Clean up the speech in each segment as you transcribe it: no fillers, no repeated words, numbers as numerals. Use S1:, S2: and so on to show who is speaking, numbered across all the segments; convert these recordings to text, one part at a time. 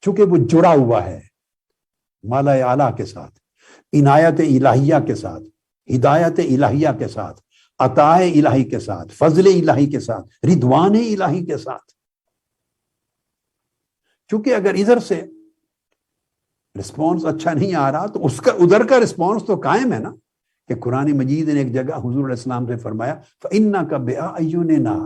S1: چونکہ وہ جڑا ہوا ہے مالا اعلیٰ کے ساتھ، عنایت الہیہ کے ساتھ، ہدایت الہیہ کے ساتھ، عطاء الہی کے ساتھ، فضل الہی کے ساتھ، رضوان الہی کے ساتھ. چونکہ اگر ادھر سے رسپانس اچھا نہیں آ رہا تو اس کا ادھر کا رسپانس تو قائم ہے نا. کہ قرآن مجید نے ایک جگہ حضور علیہ السلام سے فرمایا فَإِنَّكَ بِأَعْيُنِنَا،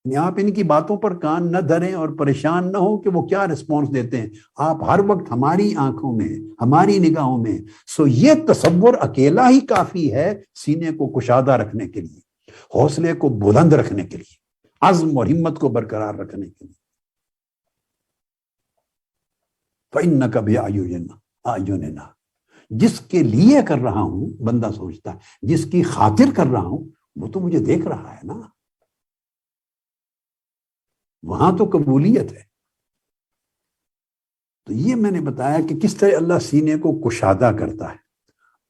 S1: آپ ان کی باتوں پر کان نہ دھریں اور پریشان نہ ہو کہ وہ کیا رسپانس دیتے ہیں، آپ ہر وقت ہماری آنکھوں میں، ہماری نگاہوں میں. سو یہ تصور اکیلا ہی کافی ہے سینے کو کشادہ رکھنے کے لیے، حوصلے کو بلند رکھنے کے لیے، عزم اور ہمت کو برقرار رکھنے کے لیے. فَإِنَّكَ بِأَعْيُنِنَا، جس کے لیے کر رہا ہوں بندہ سوچتا ہے، جس کی خاطر کر رہا ہوں وہ تو مجھے دیکھ رہا ہے نا. وہاں تو قبولیت ہے. تو یہ میں نے بتایا کہ کس طرح اللہ سینے کو کشادہ کرتا ہے.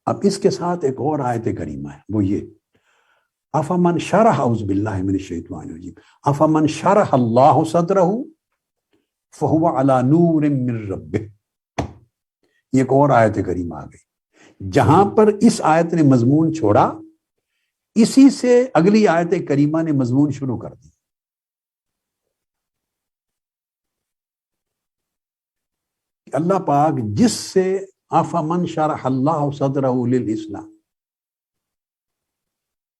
S1: اب اس کے ساتھ ایک اور آیت کریمہ ہے، وہ یہ افمن شرح، اعوذ باللہ من الشیطان الرجیم، افمن شرح اللہ صدرہ فہو علی نور من ربہ. یہ ایک اور آیت کریمہ آ گئی جہاں پر اس آیت نے مضمون چھوڑا، اسی سے اگلی آیت کریمہ نے مضمون شروع کر دی. اللہ پاک جس سے افمن شرح اللہ صدرہ للاسلام،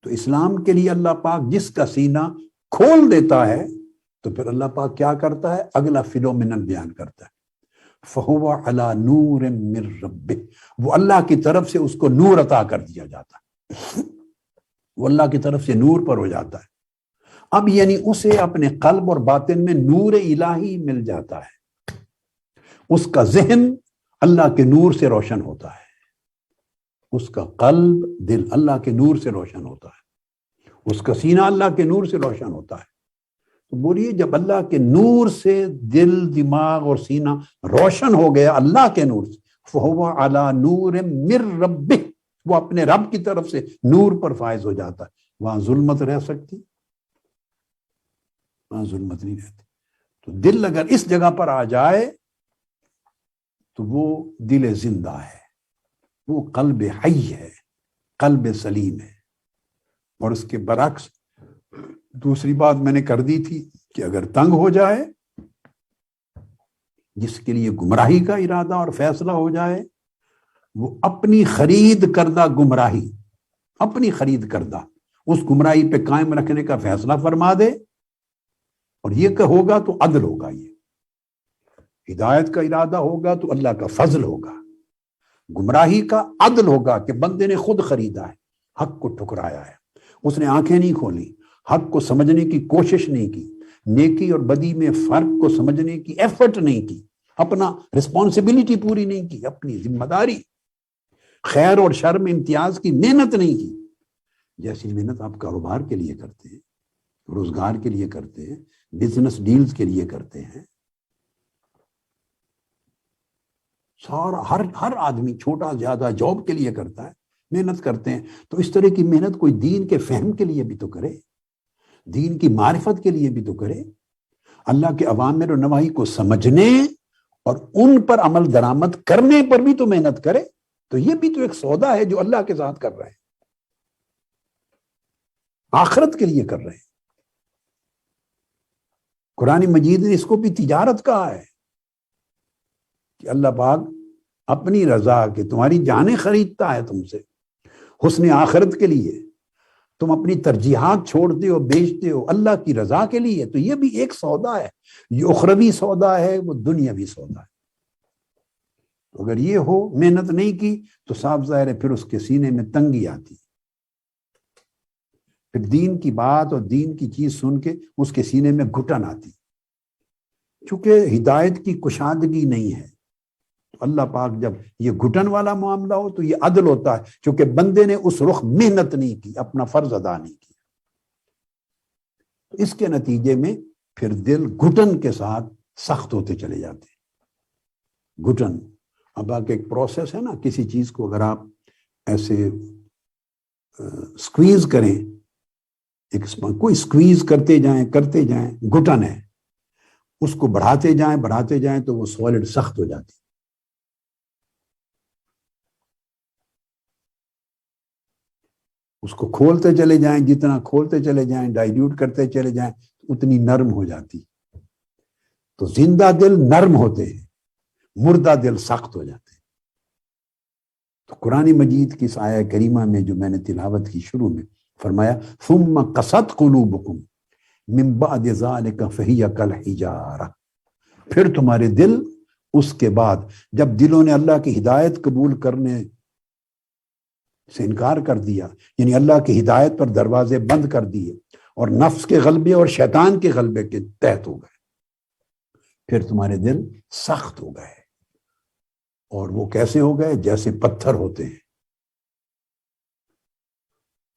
S1: تو اسلام کے لیے اللہ پاک جس کا سینہ کھول دیتا ہے تو پھر اللہ پاک کیا کرتا ہے، اگلا فینومینن بیان کرتا ہے. فہو علی نور من ربہ، وہ اللہ کی طرف سے اس کو نور عطا کر دیا جاتا ہے، وہ اللہ کی طرف سے نور پر ہو جاتا ہے. اب یعنی اسے اپنے قلب اور باطن میں نور الہی مل جاتا ہے، اس کا ذہن اللہ کے نور سے روشن ہوتا ہے، اس کا قلب، دل اللہ کے نور سے روشن ہوتا ہے، اس کا سینہ اللہ کے نور سے روشن ہوتا ہے. تو بولیے جب اللہ کے نور سے دل، دماغ اور سینہ روشن ہو گیا اللہ کے نور سے، فہو علی نور من ربہ، وہ اپنے رب کی طرف سے نور پر فائز ہو جاتا ہے. وہاں ظلمت رہ سکتی؟ وہاں ظلمت نہیں رہتی. تو دل اگر اس جگہ پر آ جائے تو وہ دل زندہ ہے، وہ قلب حی ہے، قلب سلیم ہے. اور اس کے برعکس دوسری بات میں نے کر دی تھی کہ اگر تنگ ہو جائے، جس کے لیے گمراہی کا ارادہ اور فیصلہ ہو جائے، وہ اپنی خرید کردہ گمراہی، اپنی خرید کردہ اس گمراہی پہ قائم رکھنے کا فیصلہ فرما دے. اور یہ کہ ہوگا تو عدل ہوگا، یہ ہدایت کا ارادہ ہوگا تو اللہ کا فضل ہوگا، گمراہی کا عدل ہوگا کہ بندے نے خود خریدا ہے، حق کو ٹھکرایا ہے، اس نے آنکھیں نہیں کھولی، حق کو سمجھنے کی کوشش نہیں کی، نیکی اور بدی میں فرق کو سمجھنے کی ایفرٹ نہیں کی، اپنا رسپانسبلٹی پوری نہیں کی، اپنی ذمہ داری، خیر اور شر میں امتیاز کی محنت نہیں کی. جیسی محنت آپ کاروبار کے لیے کرتے ہیں، روزگار کے لیے کرتے ہیں، بزنس ڈیلز کے لیے کرتے ہیں. سارا ہر آدمی چھوٹا زیادہ جاب کے لیے کرتا ہے، محنت کرتے ہیں. تو اس طرح کی محنت کوئی دین کے فہم کے لیے بھی تو کرے، دین کی معرفت کے لیے بھی تو کرے، اللہ کے اوامر و نواہی کو سمجھنے اور ان پر عمل درآمد کرنے پر بھی تو محنت کرے. تو یہ بھی تو ایک سودا ہے جو اللہ کے ساتھ کر رہے ہیں، آخرت کے لیے کر رہے ہیں. قرآن مجید نے اس کو بھی تجارت کہا ہے کہ اللہ پاک اپنی رضا کے تمہاری جانیں خریدتا ہے تم سے، حسن آخرت کے لیے تم اپنی ترجیحات چھوڑتے ہو، بیچتے ہو اللہ کی رضا کے لیے. تو یہ بھی ایک سودا ہے، یہ اخروی سودا ہے، وہ دنیاوی سودا ہے. اگر یہ ہو، محنت نہیں کی تو صاف ظاہر ہے پھر اس کے سینے میں تنگی آتی، پھر دین کی بات اور دین کی چیز سن کے اس کے سینے میں گھٹن آتی. چونکہ ہدایت کی کشادگی نہیں ہے تو اللہ پاک جب یہ گھٹن والا معاملہ ہو تو یہ عدل ہوتا ہے، چونکہ بندے نے اس رخ محنت نہیں کی، اپنا فرض ادا نہیں کیا. اس کے نتیجے میں پھر دل گھٹن کے ساتھ سخت ہوتے چلے جاتے ہیں. گھٹن اب ایک پروسیس ہے نا، کسی چیز کو اگر آپ ایسے سکویز کریں، کوئی سکویز کرتے جائیں گھٹن ہے. اس کو بڑھاتے جائیں تو وہ سالڈ سخت ہو جاتی. اس کو کھولتے چلے جائیں، جتنا کھولتے چلے جائیں، ڈائلیوٹ کرتے چلے جائیں، اتنی نرم ہو جاتی. تو زندہ دل نرم ہوتے ہیں، مردہ دل سخت ہو جاتے ہیں. تو قرآن مجید کی اس آیہ کریمہ میں جو میں نے تلاوت کی شروع میں فرمایا ثم قست قلوبکم من بعد ذلک فہی کالحجارہ، پھر تمہارے دل اس کے بعد جب دلوں نے اللہ کی ہدایت قبول کرنے سے انکار کر دیا، یعنی اللہ کی ہدایت پر دروازے بند کر دیے اور نفس کے غلبے اور شیطان کے غلبے کے تحت ہو گئے، پھر تمہارے دل سخت ہو گئے. اور وہ کیسے ہو گئے؟ جیسے پتھر ہوتے ہیں.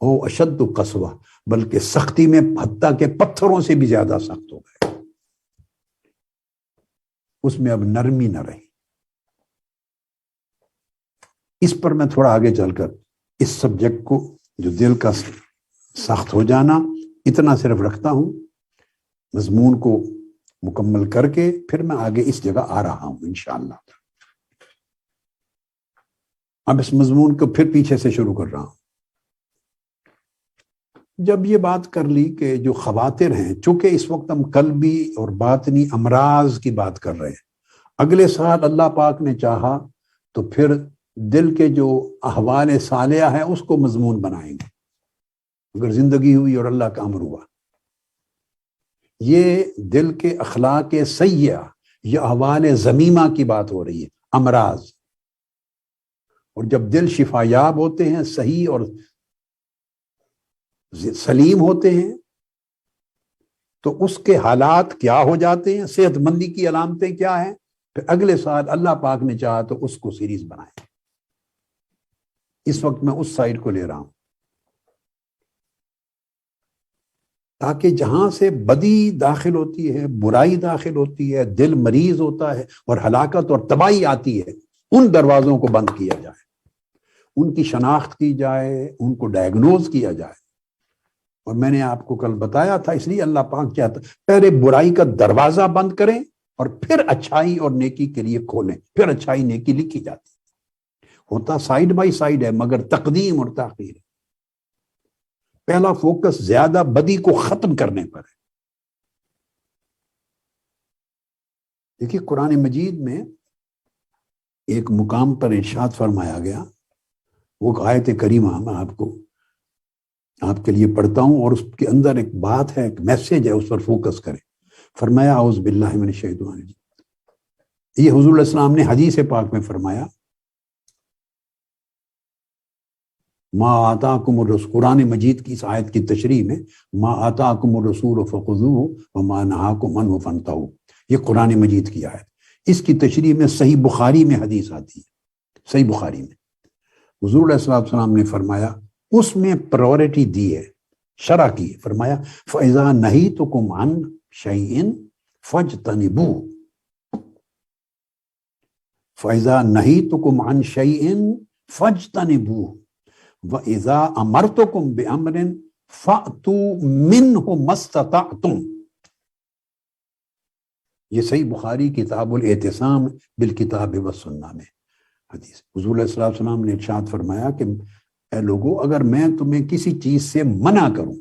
S1: او اشد قسوہ، بلکہ سختی میں حتیٰ کہ پتھروں سے بھی زیادہ سخت ہو گئے. اس میں اب نرمی نہ رہی. اس پر میں تھوڑا آگے چل کر اس سبجیکٹ کو جو دل کا سخت ہو جانا، اتنا صرف رکھتا ہوں. مضمون کو مکمل کر کے پھر میں آگے اس جگہ آ رہا ہوں انشاءاللہ. اب اس مضمون کو پھر پیچھے سے شروع کر رہا ہوں. جب یہ بات کر لی کہ جو خواطر ہیں، چونکہ اس وقت ہم قلبی اور باطنی امراض کی بات کر رہے ہیں، اگلے سال اللہ پاک نے چاہا تو پھر دل کے جو احوال صالحہ ہیں اس کو مضمون بنائیں گے، اگر زندگی ہوئی اور اللہ کا امر ہوا. یہ دل کے اخلاق سیئہ یا احوال ذمیمہ کی بات ہو رہی ہے، امراض. اور جب دل شفا یاب ہوتے ہیں، صحیح اور سلیم ہوتے ہیں، تو اس کے حالات کیا ہو جاتے ہیں، صحت مندی کی علامتیں کیا ہیں، پھر اگلے سال اللہ پاک نے چاہا تو اس کو سیریز بنائیں. اس وقت میں اس سائڈ کو لے رہا ہوں تاکہ جہاں سے بدی داخل ہوتی ہے، برائی داخل ہوتی ہے، دل مریض ہوتا ہے اور ہلاکت اور تباہی آتی ہے، ان دروازوں کو بند کیا جائے، ان کی شناخت کی جائے، ان کو ڈائیگنوز کیا جائے. اور میں نے آپ کو کل بتایا تھا، اس لیے اللہ پاک چاہتا پہلے برائی کا دروازہ بند کریں اور پھر اچھائی اور نیکی کے لیے کھولیں، پھر اچھائی نیکی لکھی جاتی. ہوتا سائیڈ بائی سائیڈ ہے مگر تقدیم اور تاخیر ہے. پہلا فوکس زیادہ بدی کو ختم کرنے پر ہے. دیکھیے قرآن مجید میں ایک مقام پر ارشاد فرمایا گیا، وہ آیت کریمہ میں آپ کے لیے پڑھتا ہوں، اور اس کے اندر ایک بات ہے، ایک میسج ہے، اس پر فوکس کریں. فرمایا اعوذ باللہ من الشیطان الرجیم. یہ حضور علیہ السلام نے حدیث پاک میں فرمایا، ما آتاکم الرسول، قرآن مجید کی اس آیت کی تشریح میں ما آتاکم الرسول فخذوہ وما نہاکم عنہ فانتہوا، یہ قرآن مجید کی آیت. اس کی تشریح میں صحیح بخاری میں حدیث آتی ہے. صحیح بخاری میں حضور علیہ السلام نے فرمایا، اس میں پرائورٹی دی ہے، شرح کی. فرمایا فَإِذَا نَهِيتُكُمْ عَنْ شَيْءٍ فَاجْتَنِبُوهُ، فَإِذَا نَهِيتُكُمْ عَنْ شَيْءٍ فَاجْتَنِبُوهُ وَإِذَا أَمَرْتُكُمْ بِأَمْرٍ فَأْتُوا مِنْهُ مَا اسْتَطَعْتُمْ. یہ صحیح بخاری کتاب الاعتصام بالکتاب والسنہ میں حدیث. حضور علیہ السلام نے ارشاد فرمایا کہ اے لوگو، اگر میں تمہیں کسی چیز سے منع کروں،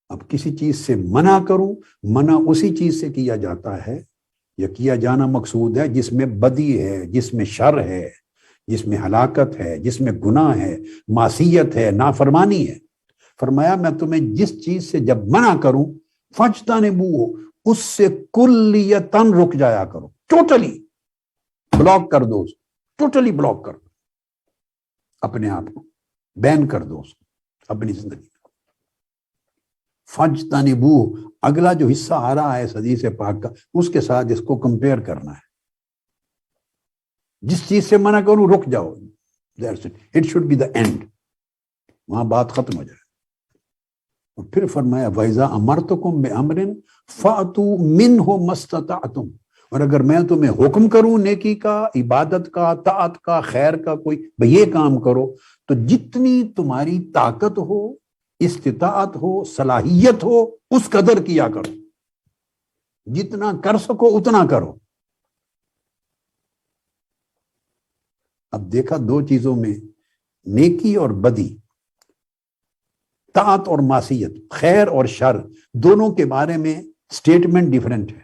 S1: اب کسی چیز سے منع کروں، منع اسی چیز سے کیا جاتا ہے یا کیا جانا مقصود ہے جس میں بدی ہے، جس میں شر ہے، جس میں ہلاکت ہے، جس میں گناہ ہے، معصیت ہے، نافرمانی ہے. فرمایا میں تمہیں جس چیز سے جب منع کروں فاجتنبوہ، اس سے کلیتاً رک جایا کرو، ٹوٹلی بلاک کر دو، ٹوٹلی بلاک کر دو، اپنے آپ کو بین کر دو، اس کو اپنی زندگی میں. فاجتنبوہ، اگلا جو حصہ آ رہا ہے اس حدیث پاک کا، اس کے ساتھ اس کو کمپیئر کرنا ہے. جس چیز سے منع کروں رک جاؤ، it should be the end, وہاں بات ختم ہو جائے. اور پھر فرمایا وَإِذَا أَمَرْتُكُمْ بِأَمْرٍ فَأْتُوا مِنْهُ مَا اسْتَطَعْتُمْ، اور اگر میں تمہیں حکم کروں نیکی کا، عبادت کا، طاعت کا، خیر کا، کوئی یہ کام کرو، تو جتنی تمہاری طاقت ہو، استطاعت ہو، صلاحیت ہو، اس قدر کیا کرو، جتنا کر سکو اتنا کرو۔ اب دیکھا دو چیزوں میں، نیکی اور بدی، طاعت اور معصیت، خیر اور شر، دونوں کے بارے میں سٹیٹمنٹ ڈیفرنٹ ہے۔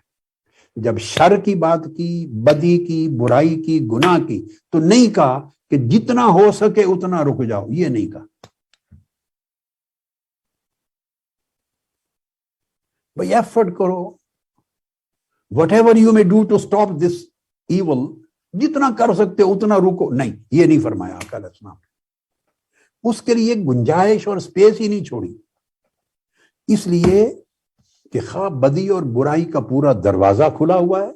S1: جب شر کی بات کی، بدی کی، برائی کی، گناہ کی، تو نہیں کہا کہ جتنا ہو سکے اتنا رک جاؤ، یہ نہیں کہا۔ بھئی ایفرٹ کرو، whatever you may do to stop this evil, جتنا کر سکتے اتنا رکو، نہیں، یہ نہیں فرمایا آقا علیہ السلام نے۔ اس کے لیے گنجائش اور سپیس ہی نہیں چھوڑی، اس لیے کہ خواہ بدی اور برائی کا پورا دروازہ کھلا ہوا ہے،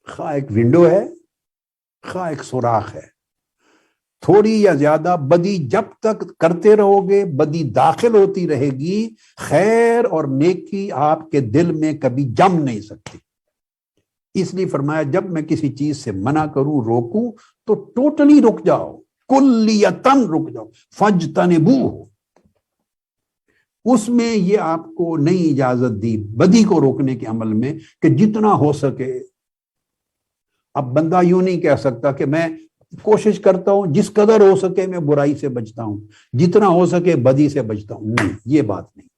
S1: خواہ ایک ونڈو ہے، خواہ ایک سوراخ ہے۔ تھوڑی یا زیادہ بدی جب تک کرتے رہو گے، بدی داخل ہوتی رہے گی، خیر اور نیکی آپ کے دل میں کبھی جم نہیں سکتی۔ اس لیے فرمایا جب میں کسی چیز سے منع کروں، روکوں، تو ٹوٹلی رک جاؤ، کلیتاً رک جاؤ، فاجتنبوہ۔ اس میں یہ آپ کو نہیں اجازت دی بدی کو روکنے کے عمل میں کہ جتنا ہو سکے۔ اب بندہ یوں نہیں کہہ سکتا کہ میں کوشش کرتا ہوں جس قدر ہو سکے میں برائی سے بچتا ہوں، جتنا ہو سکے بدی سے بچتا ہوں، نہیں، یہ بات نہیں،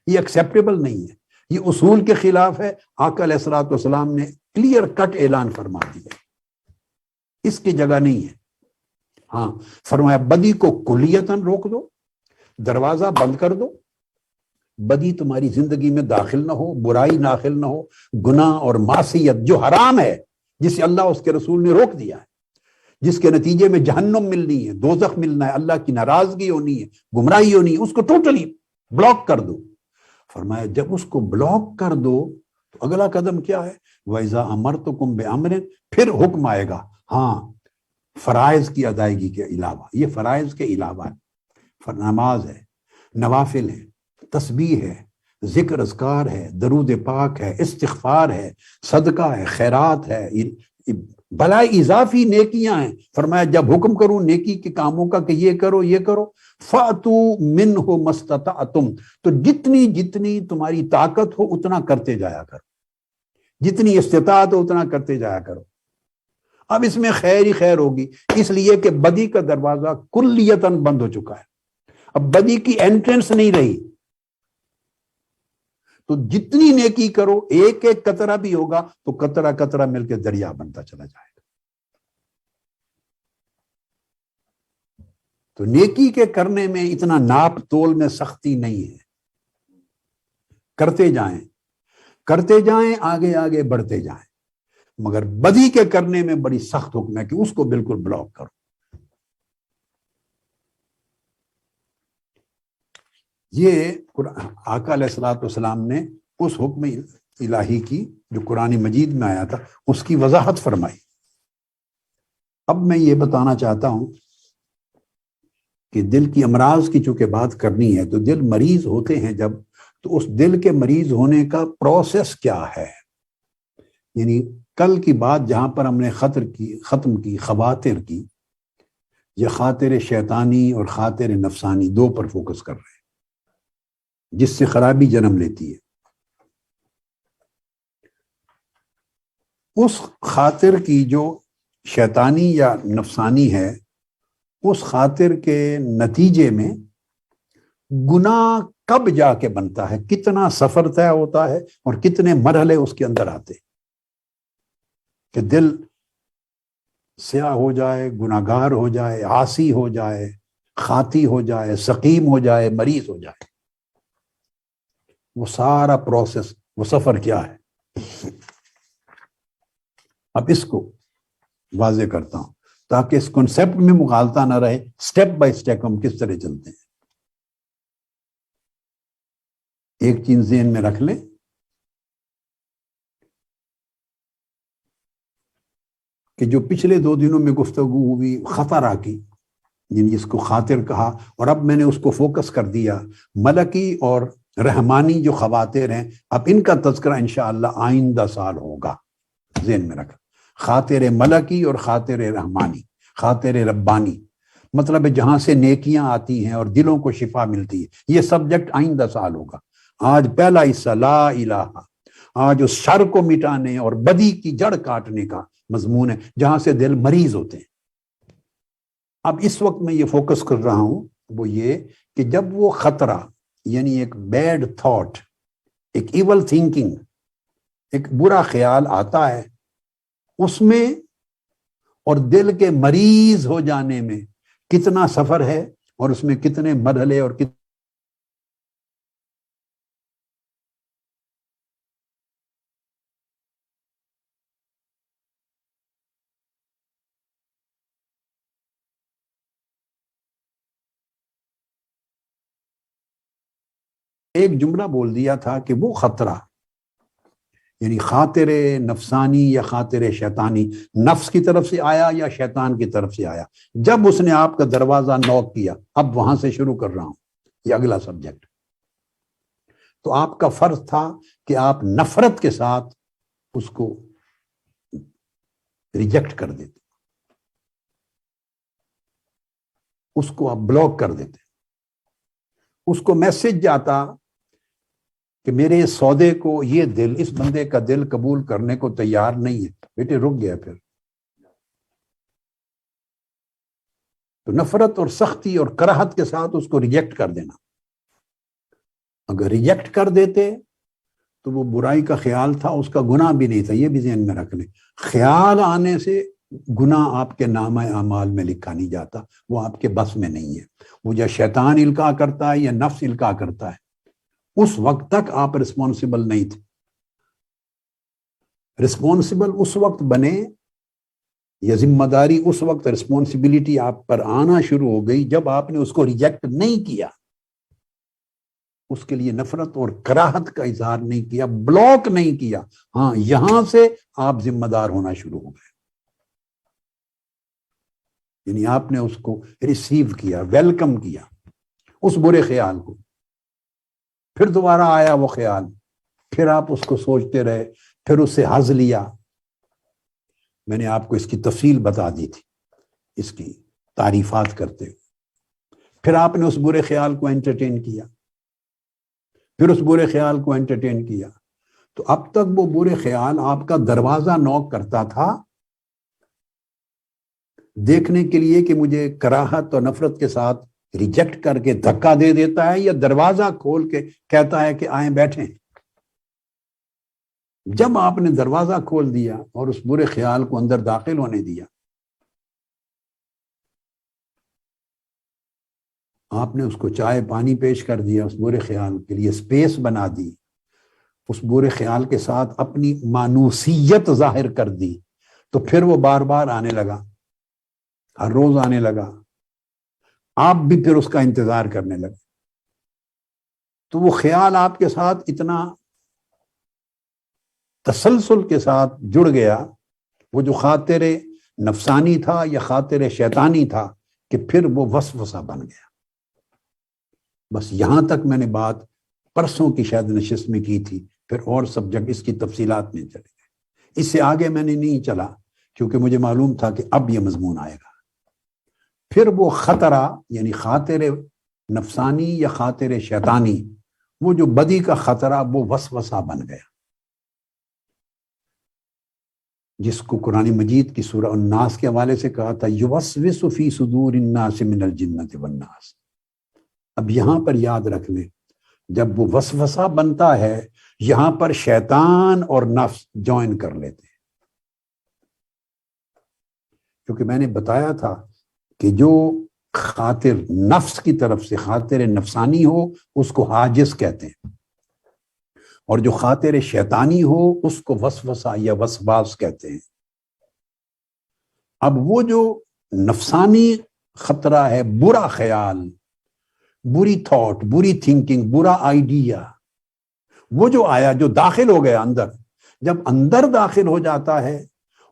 S1: یہ ایکسیپٹیبل نہیں ہے، یہ اصول کے خلاف ہے۔ آقا علیہ الصلوۃ والسلام نے کلیئر کٹ اعلان فرما دیا، اس کی جگہ نہیں ہے۔ ہاں فرمایا بدی کو کلیتاً روک دو، دروازہ بند کر دو، بدی تمہاری زندگی میں داخل نہ ہو، برائی داخل نہ ہو، گناہ اور معصیت جو حرام ہے، جسے اللہ اس کے رسول نے روک دیا ہے، جس کے نتیجے میں جہنم ملنی ہے، دوزخ ملنا ہے، اللہ کی ناراضگی ہونی ہے، گمراہی ہونی ہے، اس کو ٹوٹلی بلاک کر دو۔ فرمایا جب اس کو بلاک کر دو تو اگلا قدم کیا ہے؟ وَإِذَا أَمَرْتُكُمْ بِأَمْرٍ، پھر حکم آئے گا، ہاں فرائض کی ادائیگی کے علاوہ، یہ فرائض کے علاوہ ہے، نماز ہے، نوافل ہے، تسبیح ہے، ذکر اذکار ہے، درود پاک ہے، استغفار ہے، صدقہ ہے، خیرات ہے، بلائی اضافی نیکیاں ہیں۔ فرمایا جب حکم کروں نیکی کے کاموں کا کہ یہ کرو یہ کرو، فَأْتُوا مِنْهُ مَا اسْتَطَعْتُمْ، تو جتنی جتنی تمہاری طاقت ہو اتنا کرتے جایا کرو، جتنی استطاعت ہو اتنا کرتے جایا کرو۔ اب اس میں خیر ہی خیر ہوگی، اس لیے کہ بدی کا دروازہ کلیتاً بند ہو چکا ہے، اب بدی کی انٹرنس نہیں رہی، تو جتنی نیکی کرو، ایک ایک قطرہ بھی ہوگا تو قطرہ قطرہ مل کے دریا بنتا چلا جائے گا۔ تو نیکی کے کرنے میں اتنا ناپ تول میں سختی نہیں ہے، کرتے جائیں کرتے جائیں، آگے آگے بڑھتے جائیں، مگر بدی کے کرنے میں بڑی سخت حکم ہے کہ اس کو بالکل بلاک کرو۔ یہ آقا علیہ الصلوۃ والسلام نے اس حکم الہی کی جو قرآن مجید میں آیا تھا اس کی وضاحت فرمائی۔ اب میں یہ بتانا چاہتا ہوں کہ دل کی امراض کی چونکہ بات کرنی ہے، تو دل مریض ہوتے ہیں جب، تو اس دل کے مریض ہونے کا پروسیس کیا ہے، یعنی کل کی بات جہاں پر ہم نے ختم کی خواطر کی، یہ خاطر شیطانی اور خاطر نفسانی دو پر فوکس کر رہے ہیں جس سے خرابی جنم لیتی ہے۔ اس خاطر کی جو شیطانی یا نفسانی ہے، اس خاطر کے نتیجے میں گناہ کب جا کے بنتا ہے، کتنا سفر طے ہوتا ہے اور کتنے مرحلے اس کے اندر آتے کہ دل سیاہ ہو جائے، گناہگار ہو جائے، عاصی ہو جائے، خاطی ہو جائے، سقیم ہو جائے، مریض ہو جائے۔ وہ سارا پروسیس، وہ سفر کیا ہے، اب اس کو واضح کرتا ہوں تاکہ اس کنسپٹ میں مغالطہ نہ رہے، سٹیپ بائی سٹیپ ہم کس طرح چلتے ہیں۔ ایک چیز ذہن میں رکھ لیں کہ جو پچھلے 2 دنوں میں گفتگو ہوئی خطرہ کی، یعنی جس کو خاطر کہا، اور اب میں نے اس کو فوکس کر دیا ملکی اور رحمانی جو خواطر ہیں، اب ان کا تذکرہ انشاءاللہ آئندہ سال ہوگا، ذہن میں رکھ، خاطر ملکی اور خاطر رحمانی، خاطر ربانی۔ مطلب ہے جہاں سے نیکیاں آتی ہیں اور دلوں کو شفا ملتی ہے۔ یہ سبجیکٹ آئندہ سال ہوگا۔ آج پہلا حصہ لا الہ، آج اس شر کو مٹانے اور بدی کی جڑ کاٹنے کا مضمون ہے، جہاں سے دل مریض ہوتے ہیں۔ اب اس وقت میں یہ فوکس کر رہا ہوں وہ یہ کہ جب وہ خطرہ یعنی ایک بیڈ تھاٹ، ایک ایول تھنکنگ، ایک برا خیال آتا ہے، اس میں اور دل کے مریض ہو جانے میں کتنا سفر ہے اور اس میں کتنے مرحلے اور ایک جملہ بول دیا تھا کہ وہ خطرہ یعنی خاطر نفسانی یا خاطر شیطانی نفس کی طرف سے آیا یا شیطان کی طرف سے آیا، جب اس نے آپ کا دروازہ نوک کیا، اب وہاں سے شروع کر رہا ہوں یہ اگلا سبجیکٹ، تو آپ کا فرض تھا کہ آپ نفرت کے ساتھ اس کو ریجیکٹ کر دیتے، اس کو آپ بلاک کر دیتے، اس کو میسج جاتا کہ میرے اس سودے کو یہ دل، اس بندے کا دل قبول کرنے کو تیار نہیں ہے، بیٹے رک گیا۔ پھر تو نفرت اور سختی اور کراہت کے ساتھ اس کو ریجیکٹ کر دینا۔ اگر ریجیکٹ کر دیتے تو وہ برائی کا خیال تھا، اس کا گناہ بھی نہیں تھا، یہ بھی ذہن میں رکھ لیں۔ خیال آنے سے گناہ آپ کے نامہ اعمال میں لکھا نہیں جاتا، وہ آپ کے بس میں نہیں ہے، وہ یا شیطان القاء کرتا ہے یا نفس القاء کرتا ہے، اس وقت تک آپ رسپانسبل نہیں تھے۔ رسپانسبل اس وقت بنے یا ذمہ داری اس وقت، رسپانسبلٹی آپ پر آنا شروع ہو گئی جب آپ نے اس کو ریجیکٹ نہیں کیا، اس کے لیے نفرت اور کراہت کا اظہار نہیں کیا، بلاک نہیں کیا۔ ہاں، یہاں سے آپ ذمہ دار ہونا شروع ہو گئے، یعنی آپ نے اس کو ریسیو کیا، ویلکم کیا اس برے خیال کو۔ پھر دوبارہ آیا وہ خیال، پھر آپ اس کو سوچتے رہے، پھر اس سے حظ لیا۔ میں نے آپ کو اس کی تفصیل بتا دی تھی، اس کی تعریفات کرتے ہوئے۔ پھر آپ نے اس برے خیال کو انٹرٹین کیا، پھر اس برے خیال کو انٹرٹین کیا، تو اب تک وہ برے خیال آپ کا دروازہ نوک کرتا تھا دیکھنے کے لیے کہ مجھے کراہت اور نفرت کے ساتھ ریجیکٹ کر کے دھکا دے دیتا ہے یا دروازہ کھول کے کہتا ہے کہ آئیں بیٹھیں۔ جب آپ نے دروازہ کھول دیا اور اس برے خیال کو اندر داخل ہونے دیا، آپ نے اس کو چائے پانی پیش کر دیا، اس برے خیال کے لیے سپیس بنا دی، اس برے خیال کے ساتھ اپنی مانوسیت ظاہر کر دی، تو پھر وہ بار بار آنے لگا، ہر روز آنے لگا، آپ بھی پھر اس کا انتظار کرنے لگے۔ تو وہ خیال آپ کے ساتھ اتنا تسلسل کے ساتھ جڑ گیا، وہ جو خاطر نفسانی تھا یا خاطر شیطانی تھا، کہ پھر وہ وسوسہ بن گیا۔ بس یہاں تک میں نے بات پرسوں کی شاید نشست میں کی تھی، پھر اور سبجیکٹ اس کی تفصیلات میں چلے گئے، اس سے آگے میں نے نہیں چلا کیونکہ مجھے معلوم تھا کہ اب یہ مضمون آئے گا۔ پھر وہ خطرہ یعنی خاطر نفسانی یا خاطر شیطانی، وہ جو بدی کا خطرہ، وہ وسوسہ بن گیا، جس کو قرآن مجید کی سورہ الناس کے حوالے سے کہا تھا یوسوس فی صدور الناس من الجنۃ والناس۔ اب یہاں پر یاد رکھ لیں، جب وہ وسوسہ بنتا ہے، یہاں پر شیطان اور نفس جوائن کر لیتے ہیں، کیونکہ میں نے بتایا تھا کہ جو خاطر نفس کی طرف سے خاطر نفسانی ہو اس کو حاجز کہتے ہیں، اور جو خاطر شیطانی ہو اس کو وسوسہ یا وسواس کہتے ہیں۔ اب وہ جو نفسانی خطرہ ہے، برا خیال، بری تھاٹ، بری تھنکنگ، برا آئیڈیا، وہ جو آیا، جو داخل ہو گیا اندر، جب اندر داخل ہو جاتا ہے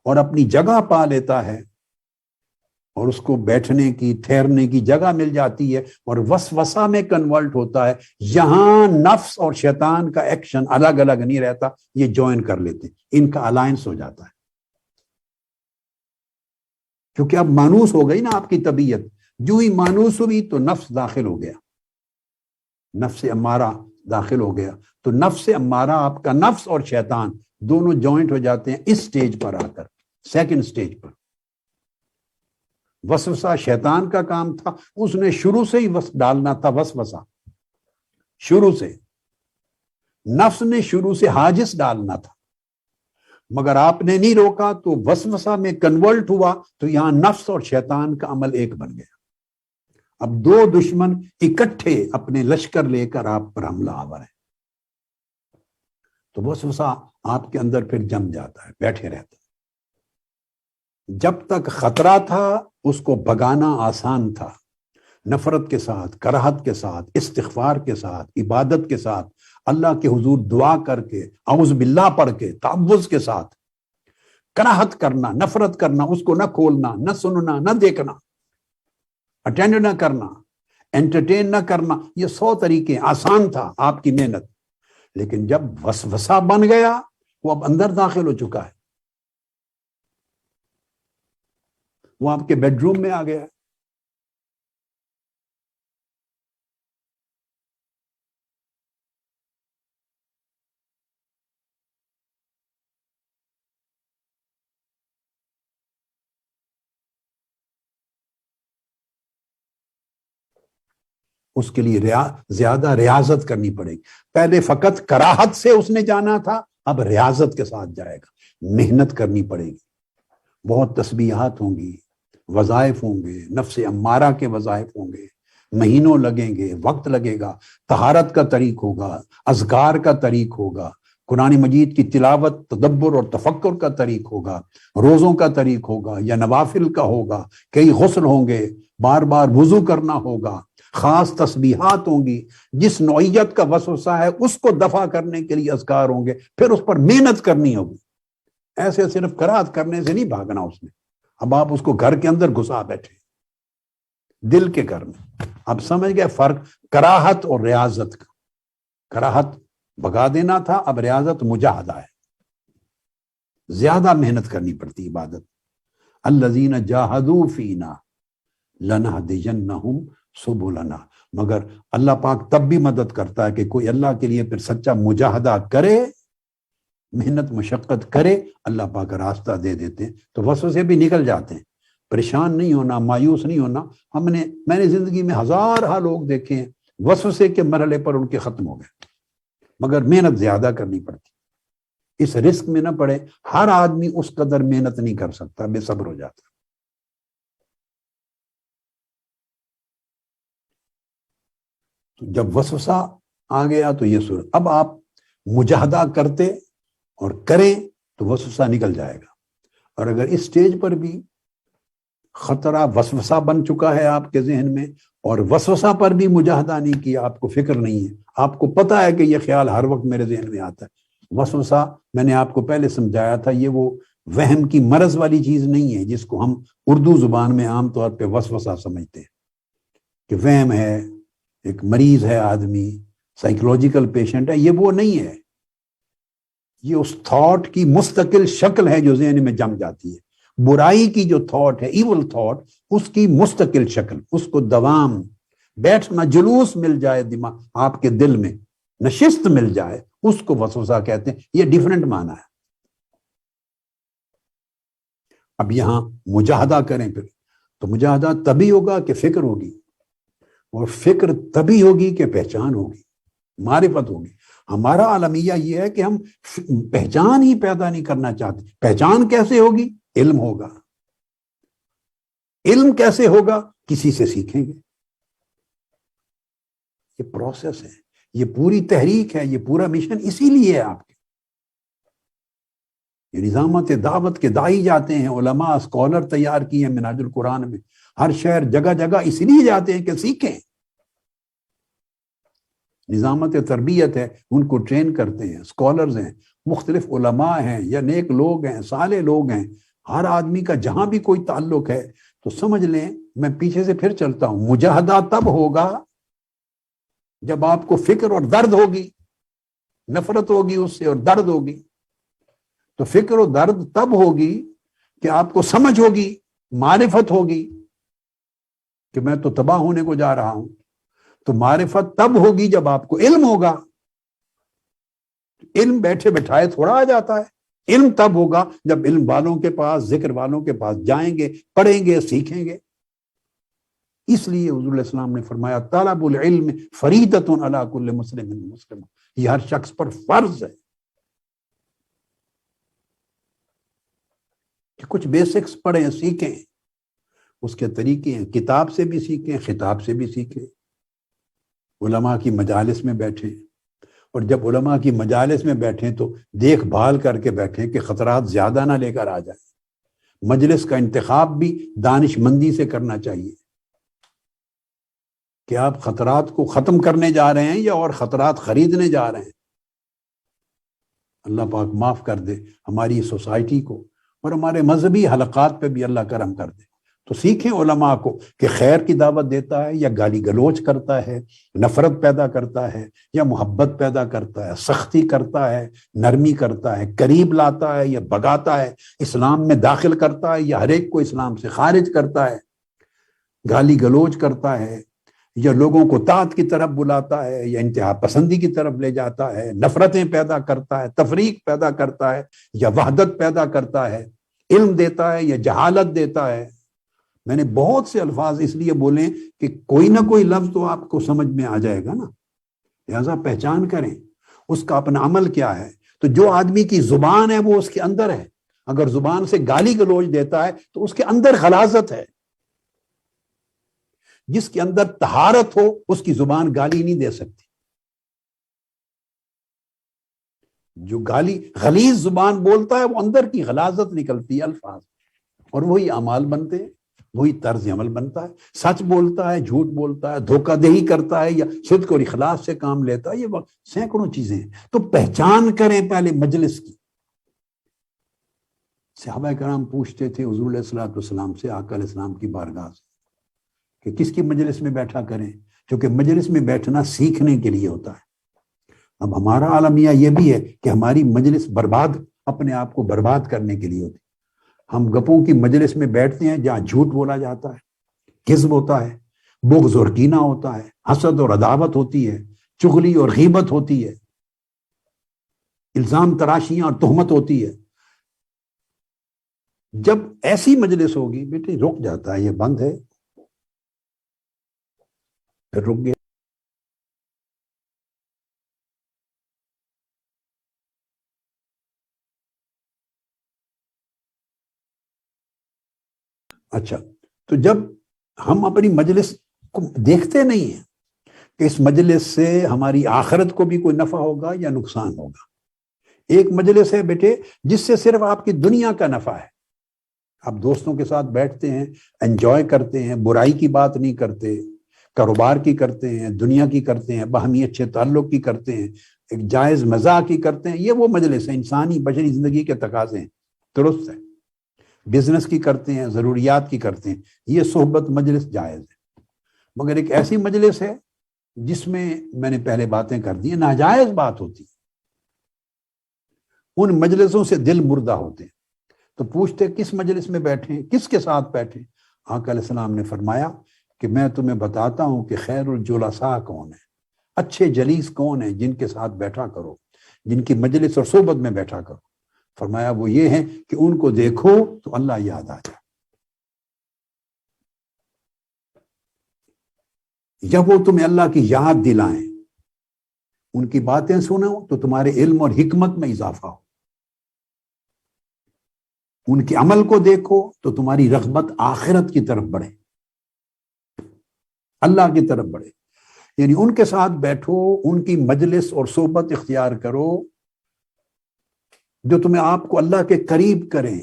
S1: اور اپنی جگہ پا لیتا ہے اور اس کو بیٹھنے کی، ٹھہرنے کی جگہ مل جاتی ہے اور وسوسہ میں کنورٹ ہوتا ہے، یہاں نفس اور شیطان کا ایکشن الگ الگ نہیں رہتا، یہ جوائن کر لیتے، ان کا الائنس ہو جاتا ہے، کیونکہ اب مانوس ہو گئی نا آپ کی طبیعت، جو ہی مانوس ہوئی تو نفس داخل ہو گیا، نفس امارہ داخل ہو گیا، تو نفس امارہ، آپ کا نفس اور شیطان دونوں جوائنٹ ہو جاتے ہیں اس سٹیج پر آ کر، سیکنڈ سٹیج پر۔ وسوسہ شیطان کا کام تھا، اس نے شروع سے ہی ڈالنا تھا وسوسہ، شروع سے نفس نے شروع سے حاجز ڈالنا تھا، مگر آپ نے نہیں روکا تو وسوسہ میں کنورٹ ہوا، تو یہاں نفس اور شیطان کا عمل ایک بن گیا۔ اب دو دشمن اکٹھے اپنے لشکر لے کر آپ پر حملہ آور ہیں، تو وسوسہ آپ کے اندر پھر جم جاتا ہے، بیٹھے رہتا ہے۔ جب تک خطرہ تھا اس کو بھگانا آسان تھا، نفرت کے ساتھ، کراہت کے ساتھ، استغفار کے ساتھ، عبادت کے ساتھ، اللہ کے حضور دعا کر کے، اعوذ باللہ پڑھ کے، تعوذ کے ساتھ کراہت کرنا، نفرت کرنا، اس کو نہ کھولنا، نہ سننا، نہ دیکھنا، اٹینڈ نہ کرنا، انٹرٹین نہ کرنا، یہ 100 طریقے، آسان تھا آپ کی محنت۔ لیکن جب وسوسہ بن گیا، وہ اب اندر داخل ہو چکا ہے، وہ آپ کے بیڈ روم میں آ گیا ہے۔ اس کے لیے زیادہ ریاضت کرنی پڑے گی۔ پہلے فقط کراہت سے اس نے جانا تھا، اب ریاضت کے ساتھ جائے گا، محنت کرنی پڑے گی، بہت تسبیحات ہوں گی، وظائف ہوں گے، نفس امارہ کے وظائف ہوں گے، مہینوں لگیں گے، وقت لگے گا، طہارت کا طریق ہوگا، اذکار کا طریق ہوگا، قرآن مجید کی تلاوت، تدبر اور تفکر کا طریق ہوگا، روزوں کا طریق ہوگا یا نوافل کا ہوگا، کئی غسل ہوں گے، بار بار وضو کرنا ہوگا، خاص تسبیحات ہوں گی، جس نوعیت کا وسوسہ ہے اس کو دفع کرنے کے لیے اذکار ہوں گے، پھر اس پر محنت کرنی ہوگی۔ ایسے صرف کراہت کرنے سے نہیں بھاگنا اس نے، اب آپ اس کو گھر کے اندر گھسا بیٹھے، دل کے گھر میں۔ اب سمجھ گئے فرق کراہت اور ریاضت کا؟ کراہت بھگا دینا تھا، اب ریاضت مجاہدہ ہے، زیادہ محنت کرنی پڑتی عبادت۔ الذین جاہدوا فینا لنہدینہم سبلنا، مگر اللہ پاک تب بھی مدد کرتا ہے کہ کوئی اللہ کے لیے پھر سچا مجاہدہ کرے، محنت مشقت کرے، اللہ پاک راستہ دے دیتے ہیں، تو وسوسے بھی نکل جاتے ہیں۔ پریشان نہیں ہونا، مایوس نہیں ہونا۔ میں نے زندگی میں ہزارہ لوگ دیکھے ہیں وسوسے کے مرحلے پر ان کے ختم ہو گئے، مگر محنت زیادہ کرنی پڑتی، اس رسک میں نہ پڑے۔ ہر آدمی اس قدر محنت نہیں کر سکتا، بے صبر ہو جاتا۔ تو جب وسوسہ آ گیا تو یہ صورت، اب آپ مجاہدہ کرتے اور کریں تو وسوسہ نکل جائے گا۔ اور اگر اس سٹیج پر بھی خطرہ وسوسہ بن چکا ہے آپ کے ذہن میں، اور وسوسہ پر بھی مجاہدہ نہیں کیا، آپ کو فکر نہیں ہے، آپ کو پتا ہے کہ یہ خیال ہر وقت میرے ذہن میں آتا ہے، وسوسہ میں نے آپ کو پہلے سمجھایا تھا، یہ وہ وہم کی مرض والی چیز نہیں ہے جس کو ہم اردو زبان میں عام طور پہ وسوسہ سمجھتے ہیں کہ وہم ہے، ایک مریض ہے آدمی، سائیکولوجیکل پیشنٹ ہے، یہ وہ نہیں ہے۔ یہ اس تھاٹ کی مستقل شکل ہے جو ذہن میں جم جاتی ہے۔ برائی کی جو تھاٹ ہے، ایول تھاٹ، اس کی مستقل شکل، اس کو دوام، بیٹھنا، جلوس مل جائے دماغ آپ کے دل میں، نشست مل جائے، اس کو وسوسہ کہتے ہیں۔ یہ ڈیفرنٹ معنی ہے۔ اب یہاں مجاہدہ کریں پھر، تو مجاہدہ تبھی ہوگا کہ فکر ہوگی، اور فکر تبھی ہوگی کہ پہچان ہوگی، معرفت ہوگی۔ ہمارا عالمیہ یہ ہے کہ ہم پہچان ہی پیدا نہیں کرنا چاہتے۔ پہچان کیسے ہوگی؟ علم ہوگا۔ علم کیسے ہوگا؟ کسی سے سیکھیں گے۔ یہ پروسیس ہے، یہ پوری تحریک ہے، یہ پورا مشن اسی لیے ہے آپ کے۔ یہ نظامت دعوت کے داعی جاتے ہیں، علماء، اسکالر تیار کیے ہیں منہاج القرآن میں، ہر شہر جگہ جگہ اس لیے جاتے ہیں کہ سیکھیں۔ نظامت تربیت ہے، ان کو ٹرین کرتے ہیں، اسکالرز ہیں، مختلف علماء ہیں یا نیک لوگ ہیں، صالح لوگ ہیں۔ ہر آدمی کا جہاں بھی کوئی تعلق ہے تو سمجھ لیں، میں پیچھے سے پھر چلتا ہوں، مجاہدہ تب ہوگا جب آپ کو فکر اور درد ہوگی، نفرت ہوگی اس سے اور درد ہوگی۔ تو فکر و درد تب ہوگی کہ آپ کو سمجھ ہوگی، معرفت ہوگی، کہ میں تو تباہ ہونے کو جا رہا ہوں. تو معرفت تب ہوگی جب آپ کو علم ہوگا. علم بیٹھے بٹھائے تھوڑا آ جاتا ہے. علم تب ہوگا جب علم والوں کے پاس، ذکر والوں کے پاس جائیں گے، پڑھیں گے، سیکھیں گے. اس لیے حضور علیہ السلام نے فرمایا طلب العلم فریضۃ علی کل مسلم مسلم، یہ ہر شخص پر فرض ہے کہ کچھ بیسکس پڑھیں، سیکھیں. اس کے طریقے ہیں، کتاب سے بھی سیکھیں، خطاب سے بھی سیکھیں، علماء کی مجالس میں بیٹھیں. اور جب علماء کی مجالس میں بیٹھیں تو دیکھ بھال کر کے بیٹھیں کہ خطرات زیادہ نہ لے کر آ جائیں. مجلس کا انتخاب بھی دانش مندی سے کرنا چاہیے کہ آپ خطرات کو ختم کرنے جا رہے ہیں یا اور خطرات خریدنے جا رہے ہیں. اللہ پاک معاف کر دے ہماری سوسائٹی کو، اور ہمارے مذہبی حلقات پہ بھی اللہ کرم کر دے. تو سیکھیں علماء کو کہ خیر کی دعوت دیتا ہے یا گالی گلوچ کرتا ہے، نفرت پیدا کرتا ہے یا محبت پیدا کرتا ہے، سختی کرتا ہے، نرمی کرتا ہے، قریب لاتا ہے یا بھگاتا ہے، اسلام میں داخل کرتا ہے یا ہر ایک کو اسلام سے خارج کرتا ہے، گالی گلوچ کرتا ہے یا لوگوں کو طاعت کی طرف بلاتا ہے یا انتہا پسندی کی طرف لے جاتا ہے، نفرتیں پیدا کرتا ہے، تفریق پیدا کرتا ہے یا وحدت پیدا کرتا ہے، علم دیتا ہے یا جہالت دیتا ہے. میں نے بہت سے الفاظ اس لیے بولے کہ کوئی نہ کوئی لفظ تو آپ کو سمجھ میں آ جائے گا نا. لہذا پہچان کریں اس کا اپنا عمل کیا ہے. تو جو آدمی کی زبان ہے وہ اس کے اندر ہے. اگر زبان سے گالی گلوچ دیتا ہے تو اس کے اندر غلاظت ہے. جس کے اندر طہارت ہو اس کی زبان گالی نہیں دے سکتی. جو گالی غلیظ زبان بولتا ہے وہ اندر کی غلاظت نکلتی ہے الفاظ، اور وہی اعمال بنتے ہیں، وہی طرز عمل بنتا ہے. سچ بولتا ہے، جھوٹ بولتا ہے، دھوکہ دہی کرتا ہے یا صدق اور اخلاص سے کام لیتا ہے، یہ سینکڑوں چیزیں ہیں. تو پہچان کریں پہلے مجلس کی. صحابہ کرام پوچھتے تھے حضور علیہ الصلوۃ والسلام سے، آقا علیہ السلام کی بارگاہ سے، کہ کس کی مجلس میں بیٹھا کریں، کیونکہ مجلس میں بیٹھنا سیکھنے کے لیے ہوتا ہے. اب ہمارا عالمیہ یہ بھی ہے کہ ہماری مجلس برباد، اپنے آپ کو برباد کرنے کے لیے ہوتی. ہم گپوں کی مجلس میں بیٹھتے ہیں جہاں جھوٹ بولا جاتا ہے، کذب ہوتا ہے، بغض اور کینہ ہوتا ہے، حسد اور عداوت ہوتی ہے، چغلی اور غیبت ہوتی ہے، الزام تراشیاں اور تہمت ہوتی ہے. جب ایسی مجلس ہوگی بیٹے رک جاتا ہے، یہ بند ہے، پھر رک گیا. اچھا، تو جب ہم اپنی مجلس کو دیکھتے نہیں ہیں کہ اس مجلس سے ہماری آخرت کو بھی کوئی نفع ہوگا یا نقصان ہوگا. ایک مجلس ہے بیٹے جس سے صرف آپ کی دنیا کا نفع ہے. آپ دوستوں کے ساتھ بیٹھتے ہیں، انجوائے کرتے ہیں، برائی کی بات نہیں کرتے، کاروبار کی کرتے ہیں، دنیا کی کرتے ہیں، باہمی اچھے تعلق کی کرتے ہیں، ایک جائز مزاح کی کرتے ہیں. یہ وہ مجلس ہے، انسانی بشری زندگی کے تقاضے ہیں، درست ہے. بزنس کی کرتے ہیں، ضروریات کی کرتے ہیں، یہ صحبت مجلس جائز ہے. مگر ایک ایسی مجلس ہے جس میں نے پہلے باتیں کر دی، ناجائز بات ہوتی، ان مجلسوں سے دل مردہ ہوتے ہیں. تو پوچھتے کس مجلس میں بیٹھیں، کس کے ساتھ بیٹھیں. آقا علیہ السلام نے فرمایا کہ میں تمہیں بتاتا ہوں کہ خیر الجلساء کون ہے، اچھے جلیس کون ہیں، جن کے ساتھ بیٹھا کرو، جن کی مجلس اور صحبت میں بیٹھا کرو. فرمایا وہ یہ ہیں کہ ان کو دیکھو تو اللہ یاد آ جائے، جب وہ تمہیں اللہ کی یاد دلائیں، ان کی باتیں سنو تو تمہارے علم اور حکمت میں اضافہ ہو، ان کے عمل کو دیکھو تو تمہاری رغبت آخرت کی طرف بڑھے، اللہ کی طرف بڑھے. یعنی ان کے ساتھ بیٹھو، ان کی مجلس اور صحبت اختیار کرو جو تمہیں آپ کو اللہ کے قریب کریں،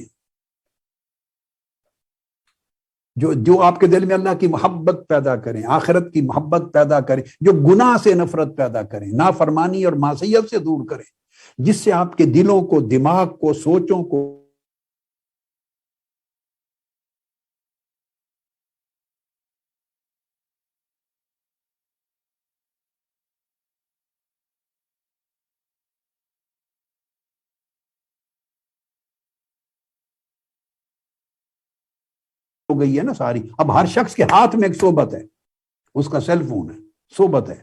S1: جو آپ کے دل میں اللہ کی محبت پیدا کریں، آخرت کی محبت پیدا کریں، جو گناہ سے نفرت پیدا کریں، نافرمانی اور معصیت سے دور کریں، جس سے آپ کے دلوں کو، دماغ کو، سوچوں کو ہو گئی ہے نا ساری. اب ہر شخص کے ہاتھ میں ایک صحبت ہے, اس کا سیل فون ہے, صحبت ہے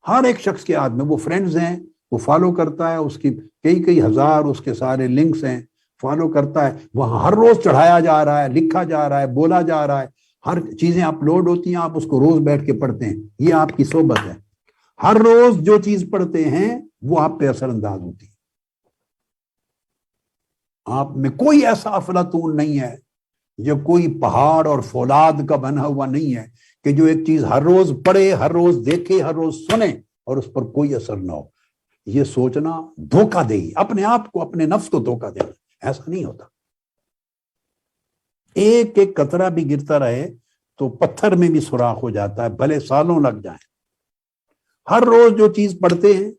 S1: ہر ایک شخص کے ہاتھ میں. وہ فرینڈز ہیں, وہ فالو کرتا ہے, اس کی کئی ہزار اس کے سارے لنکس ہیں, فالو کرتا ہے, وہاں ہر روز چڑھایا جا رہا ہے, لکھا جا رہا ہے, بولا جا رہا ہے, ہر چیزیں اپلوڈ ہوتی ہیں, آپ اس کو روز بیٹھ کے پڑھتے ہیں. یہ آپ کی صحبت ہے. ہر روز جو چیز پڑھتے ہیں وہ آپ پہ اثر انداز ہوتی ہے. آپ میں کوئی ایسا افلاطون نہیں ہے, جو کوئی پہاڑ اور فولاد کا بنا ہوا نہیں ہے کہ جو ایک چیز ہر روز پڑھے, ہر روز دیکھے, ہر روز سنے اور اس پر کوئی اثر نہ ہو. یہ سوچنا دھوکہ دے گی, اپنے آپ کو, اپنے نفس کو دھوکہ دینا. ایسا نہیں ہوتا. ایک ایک قطرہ بھی گرتا رہے تو پتھر میں بھی سوراخ ہو جاتا ہے, بھلے سالوں لگ جائیں. ہر روز جو چیز پڑھتے ہیں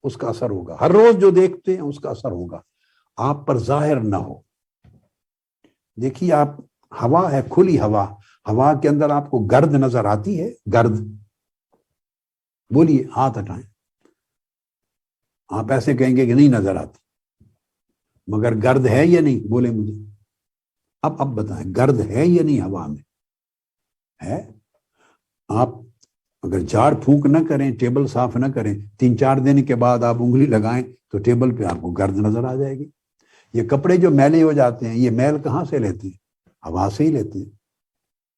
S1: اس کا اثر ہوگا, ہر روز جو دیکھتے ہیں اس کا اثر ہوگا, آپ پر ظاہر نہ ہو. دیکھیے آپ, ہوا ہے, کھلی ہوا, ہوا کے اندر آپ کو گرد نظر آتی ہے؟ گرد بولیے, ہاتھ ہٹائیں. آپ ایسے کہیں گے کہ نہیں نظر آتی, مگر گرد ہے یا نہیں؟ بولے مجھے اب بتائیں, گرد ہے یا نہیں ہوا میں؟ ہے. آپ اگر جھاڑ پھونک نہ کریں, ٹیبل صاف نہ کریں, 3-4 دن کے بعد آپ انگلی لگائیں تو ٹیبل پہ آپ کو گرد نظر آ جائے گی. یہ کپڑے جو میلے ہو جاتے ہیں, یہ میل کہاں سے لیتے ہیں؟ ہوا سے ہی لیتے ہیں.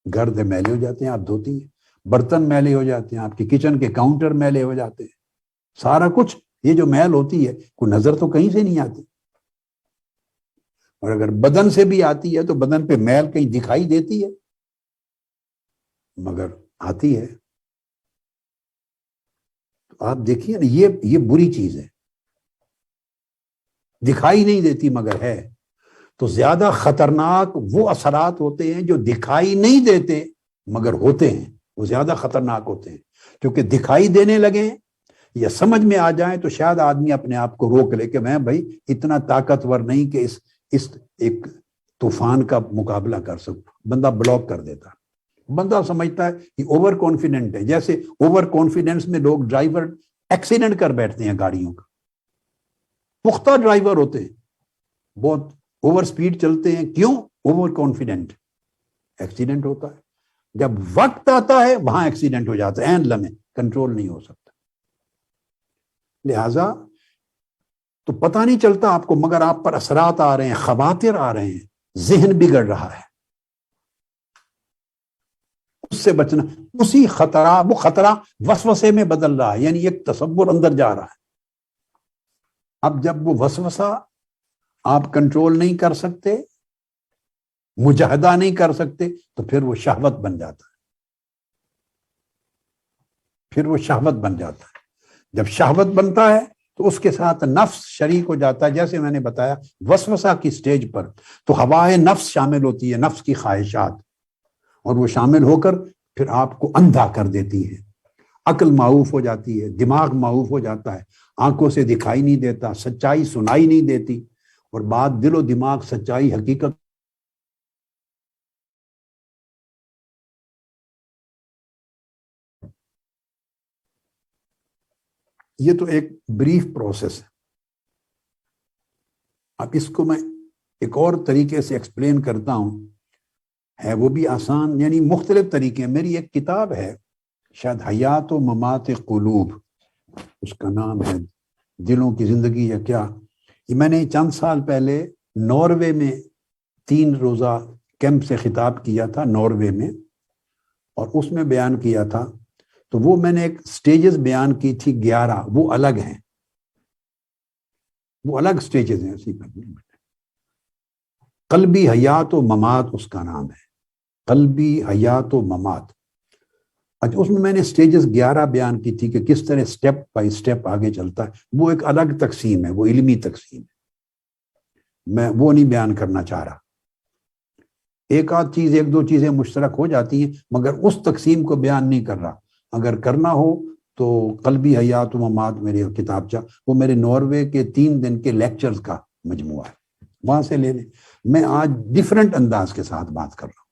S1: گرد میلے ہو جاتے ہیں, آپ دھوتی ہیں. برتن میلے ہو جاتے ہیں, آپ کی کچن کے کاؤنٹر میلے ہو جاتے ہیں. سارا کچھ یہ جو میل ہوتی ہے کوئی نظر تو کہیں سے نہیں آتی. اور اگر بدن سے بھی آتی ہے تو بدن پہ میل کہیں دکھائی دیتی ہے؟ مگر آتی ہے. آپ دیکھیے نا, یہ بری چیز ہے. دکھائی نہیں دیتی مگر ہے. تو زیادہ خطرناک وہ اثرات ہوتے ہیں جو دکھائی نہیں دیتے مگر ہوتے ہیں, وہ زیادہ خطرناک ہوتے ہیں. کیونکہ دکھائی دینے لگے یا سمجھ میں آ جائیں تو شاید آدمی اپنے آپ کو روک لے کہ میں بھائی اتنا طاقتور نہیں کہ اس ایک طوفان کا مقابلہ کر سکوں. بندہ بلاک کر دیتا. بندہ سمجھتا ہے کہ اوور کانفیڈنٹ ہے. جیسے اوور کانفیڈنس میں لوگ ڈرائیور ایکسیڈنٹ کر بیٹھتے ہیں گاڑیوں کا. پختہ ڈرائیور ہوتے ہیں, بہت اوور سپیڈ چلتے ہیں. کیوں؟ Over confident. ایکسیڈنٹ ہوتا ہے. جب وقت آتا ہے وہاں ایکسیڈنٹ ہو جاتا ہے, عین لمحے کنٹرول نہیں ہو سکتا. لہذا تو پتہ نہیں چلتا آپ کو, مگر آپ پر اثرات آ رہے ہیں, خواطر آ رہے ہیں, ذہن بگڑ رہا ہے. اس سے بچنا, اسی خطرہ, وہ خطرہ وسوسے میں بدل رہا ہے, یعنی ایک تصور اندر جا رہا ہے. اب جب وہ وسوسہ آپ کنٹرول نہیں کر سکتے, مجاہدہ نہیں کر سکتے, تو پھر وہ شہوت بن جاتا ہے. پھر وہ شہوت بن جاتا ہے. جب شہوت بنتا ہے تو اس کے ساتھ نفس شریک ہو جاتا ہے. جیسے میں نے بتایا وسوسہ کی سٹیج پر تو ہوائے نفس شامل ہوتی ہے, نفس کی خواہشات, اور وہ شامل ہو کر پھر آپ کو اندھا کر دیتی ہے. عقل معوف ہو جاتی ہے, دماغ معوف ہو جاتا ہے, آنکھوں سے دکھائی نہیں دیتا, سچائی سنائی نہیں دیتی, اور بات دل و دماغ, سچائی, حقیقت یہ تو ایک بریف پروسیس ہے. اب اس کو میں ایک اور طریقے سے ایکسپلین کرتا ہوں, ہے وہ بھی آسان, یعنی مختلف طریقے. میری ایک کتاب ہے, شاید حیات و ممات قلوب اس کا نام ہے, دلوں کی زندگی یا کیا. یہ میں نے چند سال پہلے ناروے میں 3 روزہ کیمپ سے خطاب کیا تھا, ناروے میں, اور اس میں بیان کیا تھا. تو وہ میں نے ایک سٹیجز بیان کی تھی 11, وہ الگ ہیں, وہ الگ سٹیجز ہیں. اسی پر قلبی حیات و ممات اس کا نام ہے, قلبی حیات و ممات. اچھا, اس میں میں نے سٹیجز 11 بیان کی تھی کہ کس طرح سٹیپ بائی سٹیپ آگے چلتا ہے. وہ ایک الگ تقسیم ہے, وہ علمی تقسیم ہے, میں وہ نہیں بیان کرنا چاہ رہا. ایک آدھ چیز, 1-2 چیزیں مشترک ہو جاتی ہیں, مگر اس تقسیم کو بیان نہیں کر رہا. اگر کرنا ہو تو قلبی حیات و ممات میری کتابچہ, وہ میرے ناروے کے 3 دن کے لیکچرز کا مجموعہ ہے, وہاں سے لے لیں. میں آج ڈیفرنٹ انداز کے ساتھ بات کر رہا ہوں.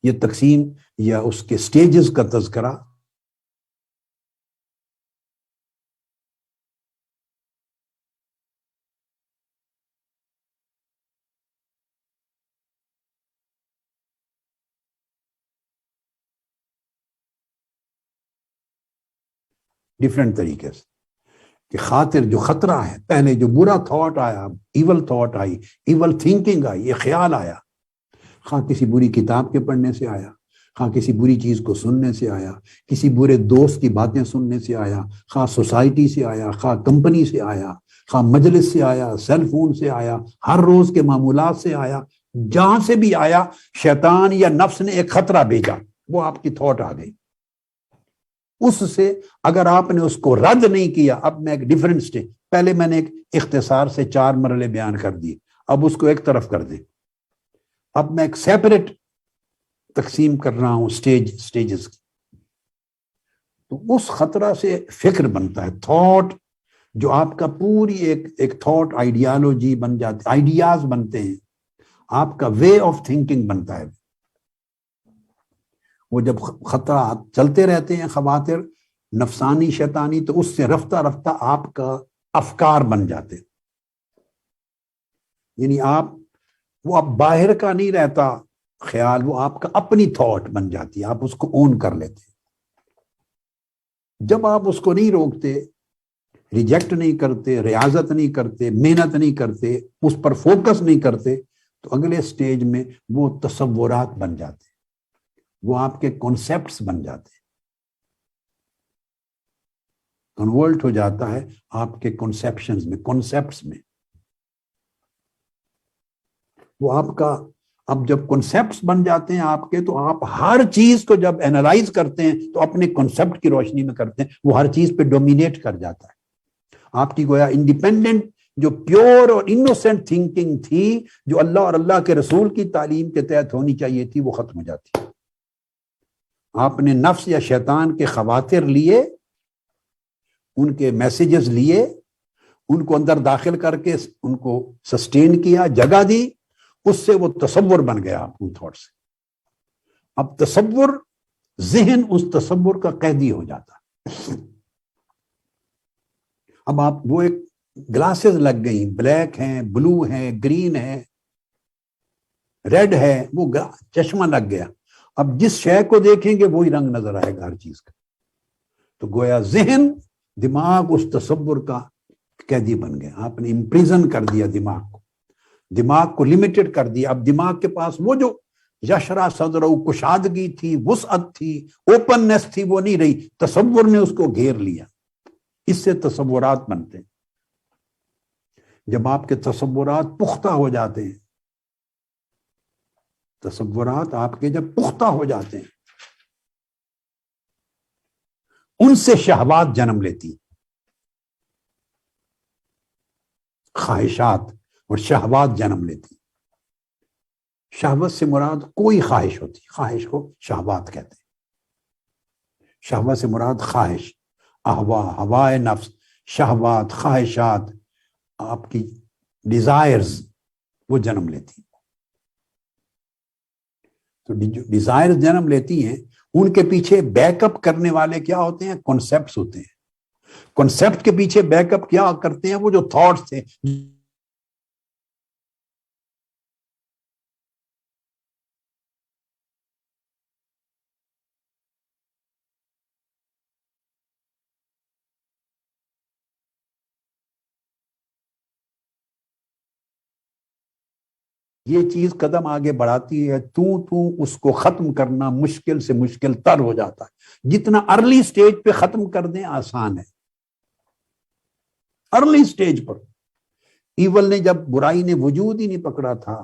S1: یہ تقسیم یا اس کے سٹیجز کا تذکرہ ڈفرینٹ طریقے سے کہ خاطر جو خطرہ ہے، پہلے جو برا تھاٹ آیا، ایول تھاٹ آئی، ایول تھنکنگ آئی، یہ خیال آیا، خواہ کسی بری کتاب کے پڑھنے سے آیا، خواہ کسی بری چیز کو سننے سے آیا، کسی برے دوست کی باتیں سننے سے آیا، خواہ سوسائٹی سے آیا، خواہ کمپنی سے آیا، خواہ مجلس سے آیا، سیل فون سے آیا، ہر روز کے معمولات سے آیا، جہاں سے بھی آیا، شیطان یا نفس نے ایک خطرہ بھیجا، وہ آپ کی تھاٹ آ گئی۔ اس سے اگر آپ نے اس کو رد نہیں کیا، اب میں ایک ڈیفرنٹ سٹیج، پہلے میں نے ایک اختصار سے 4 مرحلے بیان کر دیے، اب اس کو ایک طرف کر دیں، اب میں ایک سیپریٹ تقسیم کر رہا ہوں سٹیجز کی۔ تو اس خطرہ سے فکر بنتا ہے، تھاٹ جو آپ کا پوری ایک تھاٹ آئیڈیالوجی بن جاتی، آئیڈیاز بنتے ہیں، آپ کا وے آف تھنکنگ بنتا ہے۔ وہ جب خطرات چلتے رہتے ہیں، خواطر نفسانی شیطانی، تو اس سے رفتہ رفتہ آپ کا افکار بن جاتے، یعنی وہ اب باہر کا نہیں رہتا خیال، وہ آپ کا اپنی تھاٹ بن جاتی ہے، آپ اس کو اون کر لیتے۔ جب آپ اس کو نہیں روکتے، ریجیکٹ نہیں کرتے، ریاضت نہیں کرتے، محنت نہیں کرتے، اس پر فوکس نہیں کرتے، تو اگلے سٹیج میں وہ تصورات بن جاتے، وہ آپ کے کانسیپٹس بن جاتے، کنورٹ ہو جاتا ہے آپ کے کنسیپشنز میں، کانسیپٹس میں۔ وہ آپ کا اب جب کنسیپٹس بن جاتے ہیں آپ کے، تو آپ ہر چیز کو جب اینالائز کرتے ہیں تو اپنے کنسیپٹ کی روشنی میں کرتے ہیں، وہ ہر چیز پہ ڈومینیٹ کر جاتا ہے۔ آپ کی گویا انڈیپینڈنٹ جو پیور اور انوسینٹ تھنکنگ تھی، جو اللہ اور اللہ کے رسول کی تعلیم کے تحت ہونی چاہیے تھی، وہ ختم ہو جاتی ہے۔ آپ نے نفس یا شیطان کے خواطر لیے، ان کے میسیجز لیے، ان کو اندر داخل کر کے ان کو سسٹین کیا، جگہ دی، اس سے وہ تصور بن گیا ان تھاٹ سے۔ اب تصور، ذہن اس تصور کا قیدی ہو جاتا۔ اب آپ وہ ایک گلاسز لگ گئی، بلیک ہیں، بلو ہیں، گرین ہے، ریڈ ہے، وہ چشمہ لگ گیا۔ اب جس شے کو دیکھیں گے وہی رنگ نظر آئے گا ہر چیز کا۔ تو گویا ذہن، دماغ اس تصور کا قیدی بن گیا، آپ نے امپریزن کر دیا دماغ کو لمیٹڈ کر دیا۔ اب دماغ کے پاس وہ جو یشرا صدر کشادگی تھی، وسعت تھی، اوپننس تھی، وہ نہیں رہی، تصور نے اس کو گھیر لیا۔ اس سے تصورات بنتے ہیں۔ جب آپ کے تصورات پختہ ہو جاتے ہیں، تصورات آپ کے جب پختہ ہو جاتے ہیں، ان سے شہوات جنم لیتی، خواہشات اور شہوات جنم لیتی۔ شہوت سے مراد کوئی خواہش ہوتی، خواہش کو شہوات کہتے ہیں۔ شہوت سے مراد خواہش، احوا، ہوائے نفس، شہوات، خواہشات، آپ کی ڈیزائرز، وہ جنم لیتی۔ تو ڈیزائرز جنم لیتی ہیں، ان کے پیچھے بیک اپ کرنے والے کیا ہوتے ہیں؟ کنسیپٹس ہوتے ہیں۔ کنسیپٹ کے پیچھے بیک اپ کیا کرتے ہیں؟ وہ جو تھاٹس تھے۔ یہ چیز قدم آگے بڑھاتی ہے، تو اس کو ختم کرنا مشکل سے مشکل تر ہو جاتا ہے۔ جتنا ارلی سٹیج پہ ختم کر دیں آسان ہے۔ ارلی سٹیج پر ایول نے، جب برائی نے وجود ہی نہیں پکڑا تھا،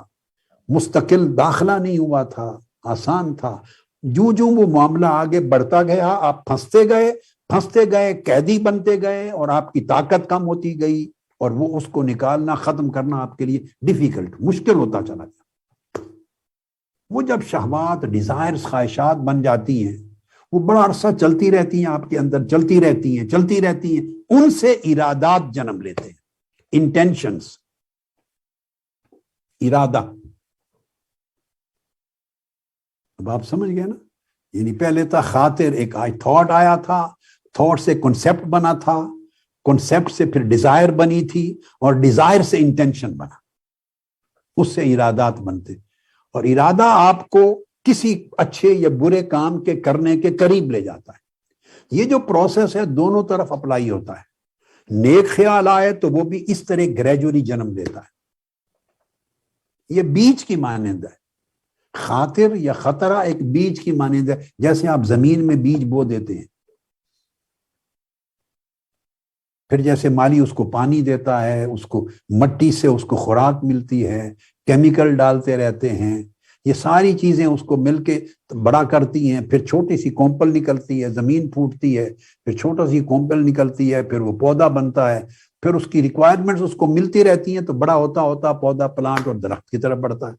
S1: مستقل داخلہ نہیں ہوا تھا، آسان تھا۔ جو وہ معاملہ آگے بڑھتا گیا، آپ پھنستے گئے، قیدی بنتے گئے، اور آپ کی طاقت کم ہوتی گئی، اور وہ اس کو نکالنا، ختم کرنا آپ کے لیے ڈیفیکلٹ، مشکل ہوتا چلا گیا۔ وہ جب شہوات، ڈیزائرز، خواہشات بن جاتی ہیں، وہ بڑا عرصہ چلتی رہتی ہیں، آپ کے اندر چلتی رہتی ہیں، ان سے ارادات جنم لیتے ہیں، انٹینشنز، ارادہ۔ اب آپ سمجھ گئے نا؟ یعنی پہلے تھا خاطر، ایک تھاٹ آیا تھا، تھاٹ سے کنسیپٹ بنا تھا، کنسیپٹ سے پھر ڈیزائر بنی تھی، اور ڈیزائر سے انٹینشن بنا، اس سے ارادات بنتے، اور ارادہ آپ کو کسی اچھے یا برے کام کے کرنے کے قریب لے جاتا ہے۔ یہ جو پروسیس ہے دونوں طرف اپلائی ہوتا ہے. نیک خیال آئے تو وہ بھی اس طرح گریجولی جنم لیتا ہے. یہ بیج کی مانند ہے. خاطر یا خطرہ ایک بیج کی مانند ہے. جیسے آپ زمین میں بیج بو دیتے ہیں، پھر جیسے مالی اس کو پانی دیتا ہے، اس کو مٹی سے اس کو خوراک ملتی ہے، کیمیکل ڈالتے رہتے ہیں، یہ ساری چیزیں اس کو مل کے بڑا کرتی ہیں. پھر چھوٹی سی کومپل نکلتی ہے، زمین پھوٹتی ہے، پھر چھوٹا سی کومپل نکلتی ہے، پھر وہ پودا بنتا ہے، پھر اس کی ریکوائرمنٹس اس کو ملتی رہتی ہیں تو بڑا ہوتا ہوتا پودا پلانٹ اور درخت کی طرف بڑھتا ہے.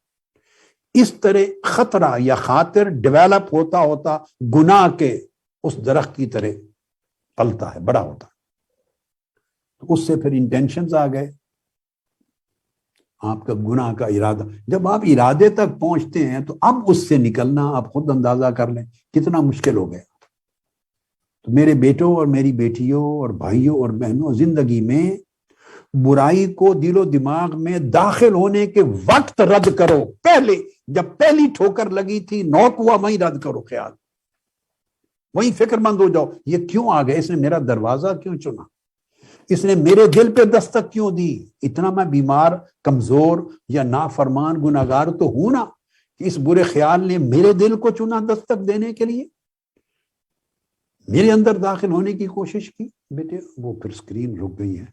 S1: اس طرح خطرہ یا خاطر ڈیولپ ہوتا ہوتا گناہ کے اس درخت کی طرح پلتا ہے، بڑا ہوتا ہے. اس سے پھر انٹینشنز آ گئے، آپ کا گناہ کا ارادہ. جب آپ ارادے تک پہنچتے ہیں تو اب اس سے نکلنا آپ خود اندازہ کر لیں کتنا مشکل ہو گیا. تو میرے بیٹوں اور میری بیٹیوں اور بھائیوں اور بہنوں، زندگی میں برائی کو دل و دماغ میں داخل ہونے کے وقت رد کرو. پہلے جب پہلی ٹھوکر لگی تھی، نوک ہوا، وہیں رد کرو خیال، وہیں فکر مند ہو جاؤ یہ کیوں آ گیا، اس نے میرا دروازہ کیوں چنا، اس نے میرے دل پہ دستک کیوں دی. اتنا میں بیمار، کمزور یا نافرمان گناہگار تو ہوں نا کہ اس برے خیال نے میرے دل کو چنا دستک دینے کے لیے، میرے اندر داخل ہونے کی کوشش کی. بیٹے وہ پھر اسکرین رک گئی ہے.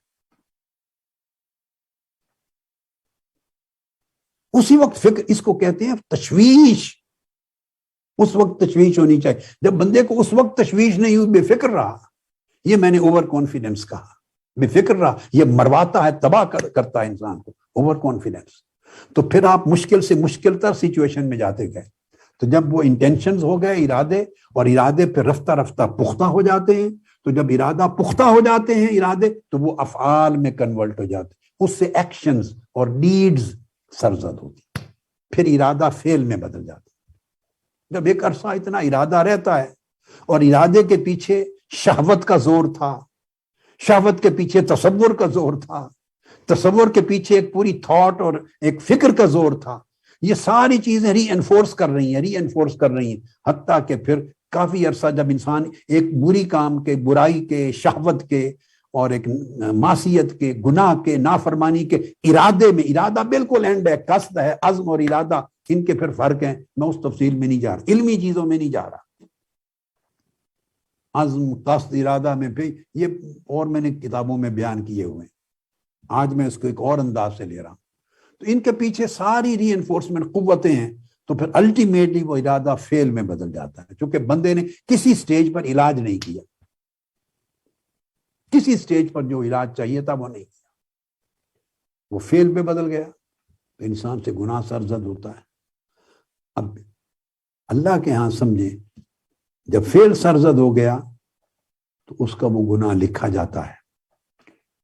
S1: اسی وقت فکر، اس کو کہتے ہیں تشویش. اس وقت تشویش ہونی چاہیے. جب بندے کو اس وقت تشویش نہیں ہوئی، بے فکر رہا، یہ میں نے اوور کانفیڈنس کہا. بے فکر رہا، یہ مرواتا ہے، تباہ کرتا ہے انسان کو، اوور کانفیڈنس. تو پھر آپ مشکل سے مشکل تر سچویشن میں جاتے گئے. تو جب وہ انٹینشنز ہو گئے، ارادے، اور ارادے پہ رفتہ رفتہ پختہ ہو جاتے ہیں، تو جب ارادہ پختہ ہو جاتے ہیں ارادے، تو وہ افعال میں کنورٹ ہو جاتے ہیں. اس سے ایکشنز اور ڈیڈز سرزد ہوتی، پھر ارادہ فعل میں بدل جاتا. جب ایک عرصہ اتنا ارادہ رہتا ہے اور ارادے کے پیچھے شہوت کا زور تھا، شہوت کے پیچھے تصور کا زور تھا، تصور کے پیچھے ایک پوری تھاٹ اور ایک فکر کا زور تھا، یہ ساری چیزیں ری انفورس کر رہی ہیں، حتیٰ کہ پھر کافی عرصہ جب انسان ایک بری کام کے، برائی کے، شہوت کے اور ایک معصیت کے، گناہ کے، نافرمانی کے ارادے میں، ارادہ بالکل اینڈ ہے، قصد ہے، عزم اور ارادہ، ان کے پھر فرق ہیں. میں اس تفصیل میں نہیں جا رہا، علمی چیزوں میں نہیں جا رہا. عزم، قصد، ارادہ میں بھی یہ اور میں نے کتابوں میں بیان کیے ہوئے ہیں. آج میں اس کو ایک اور انداز سے لے رہا ہوں. تو ان کے پیچھے ساری ری انفورسمنٹ قوتیں ہیں. تو پھر الٹیمیٹلی وہ ارادہ فعل میں بدل جاتا ہے، چونکہ بندے نے کسی سٹیج پر علاج نہیں کیا، کسی سٹیج پر جو علاج چاہیے تھا وہ نہیں کیا، وہ فعل پہ بدل گیا. تو انسان سے گناہ سرزد ہوتا ہے. اب اللہ کے ہاں سمجھیں، جب فعل سرزد ہو گیا تو اس کا وہ گناہ لکھا جاتا ہے،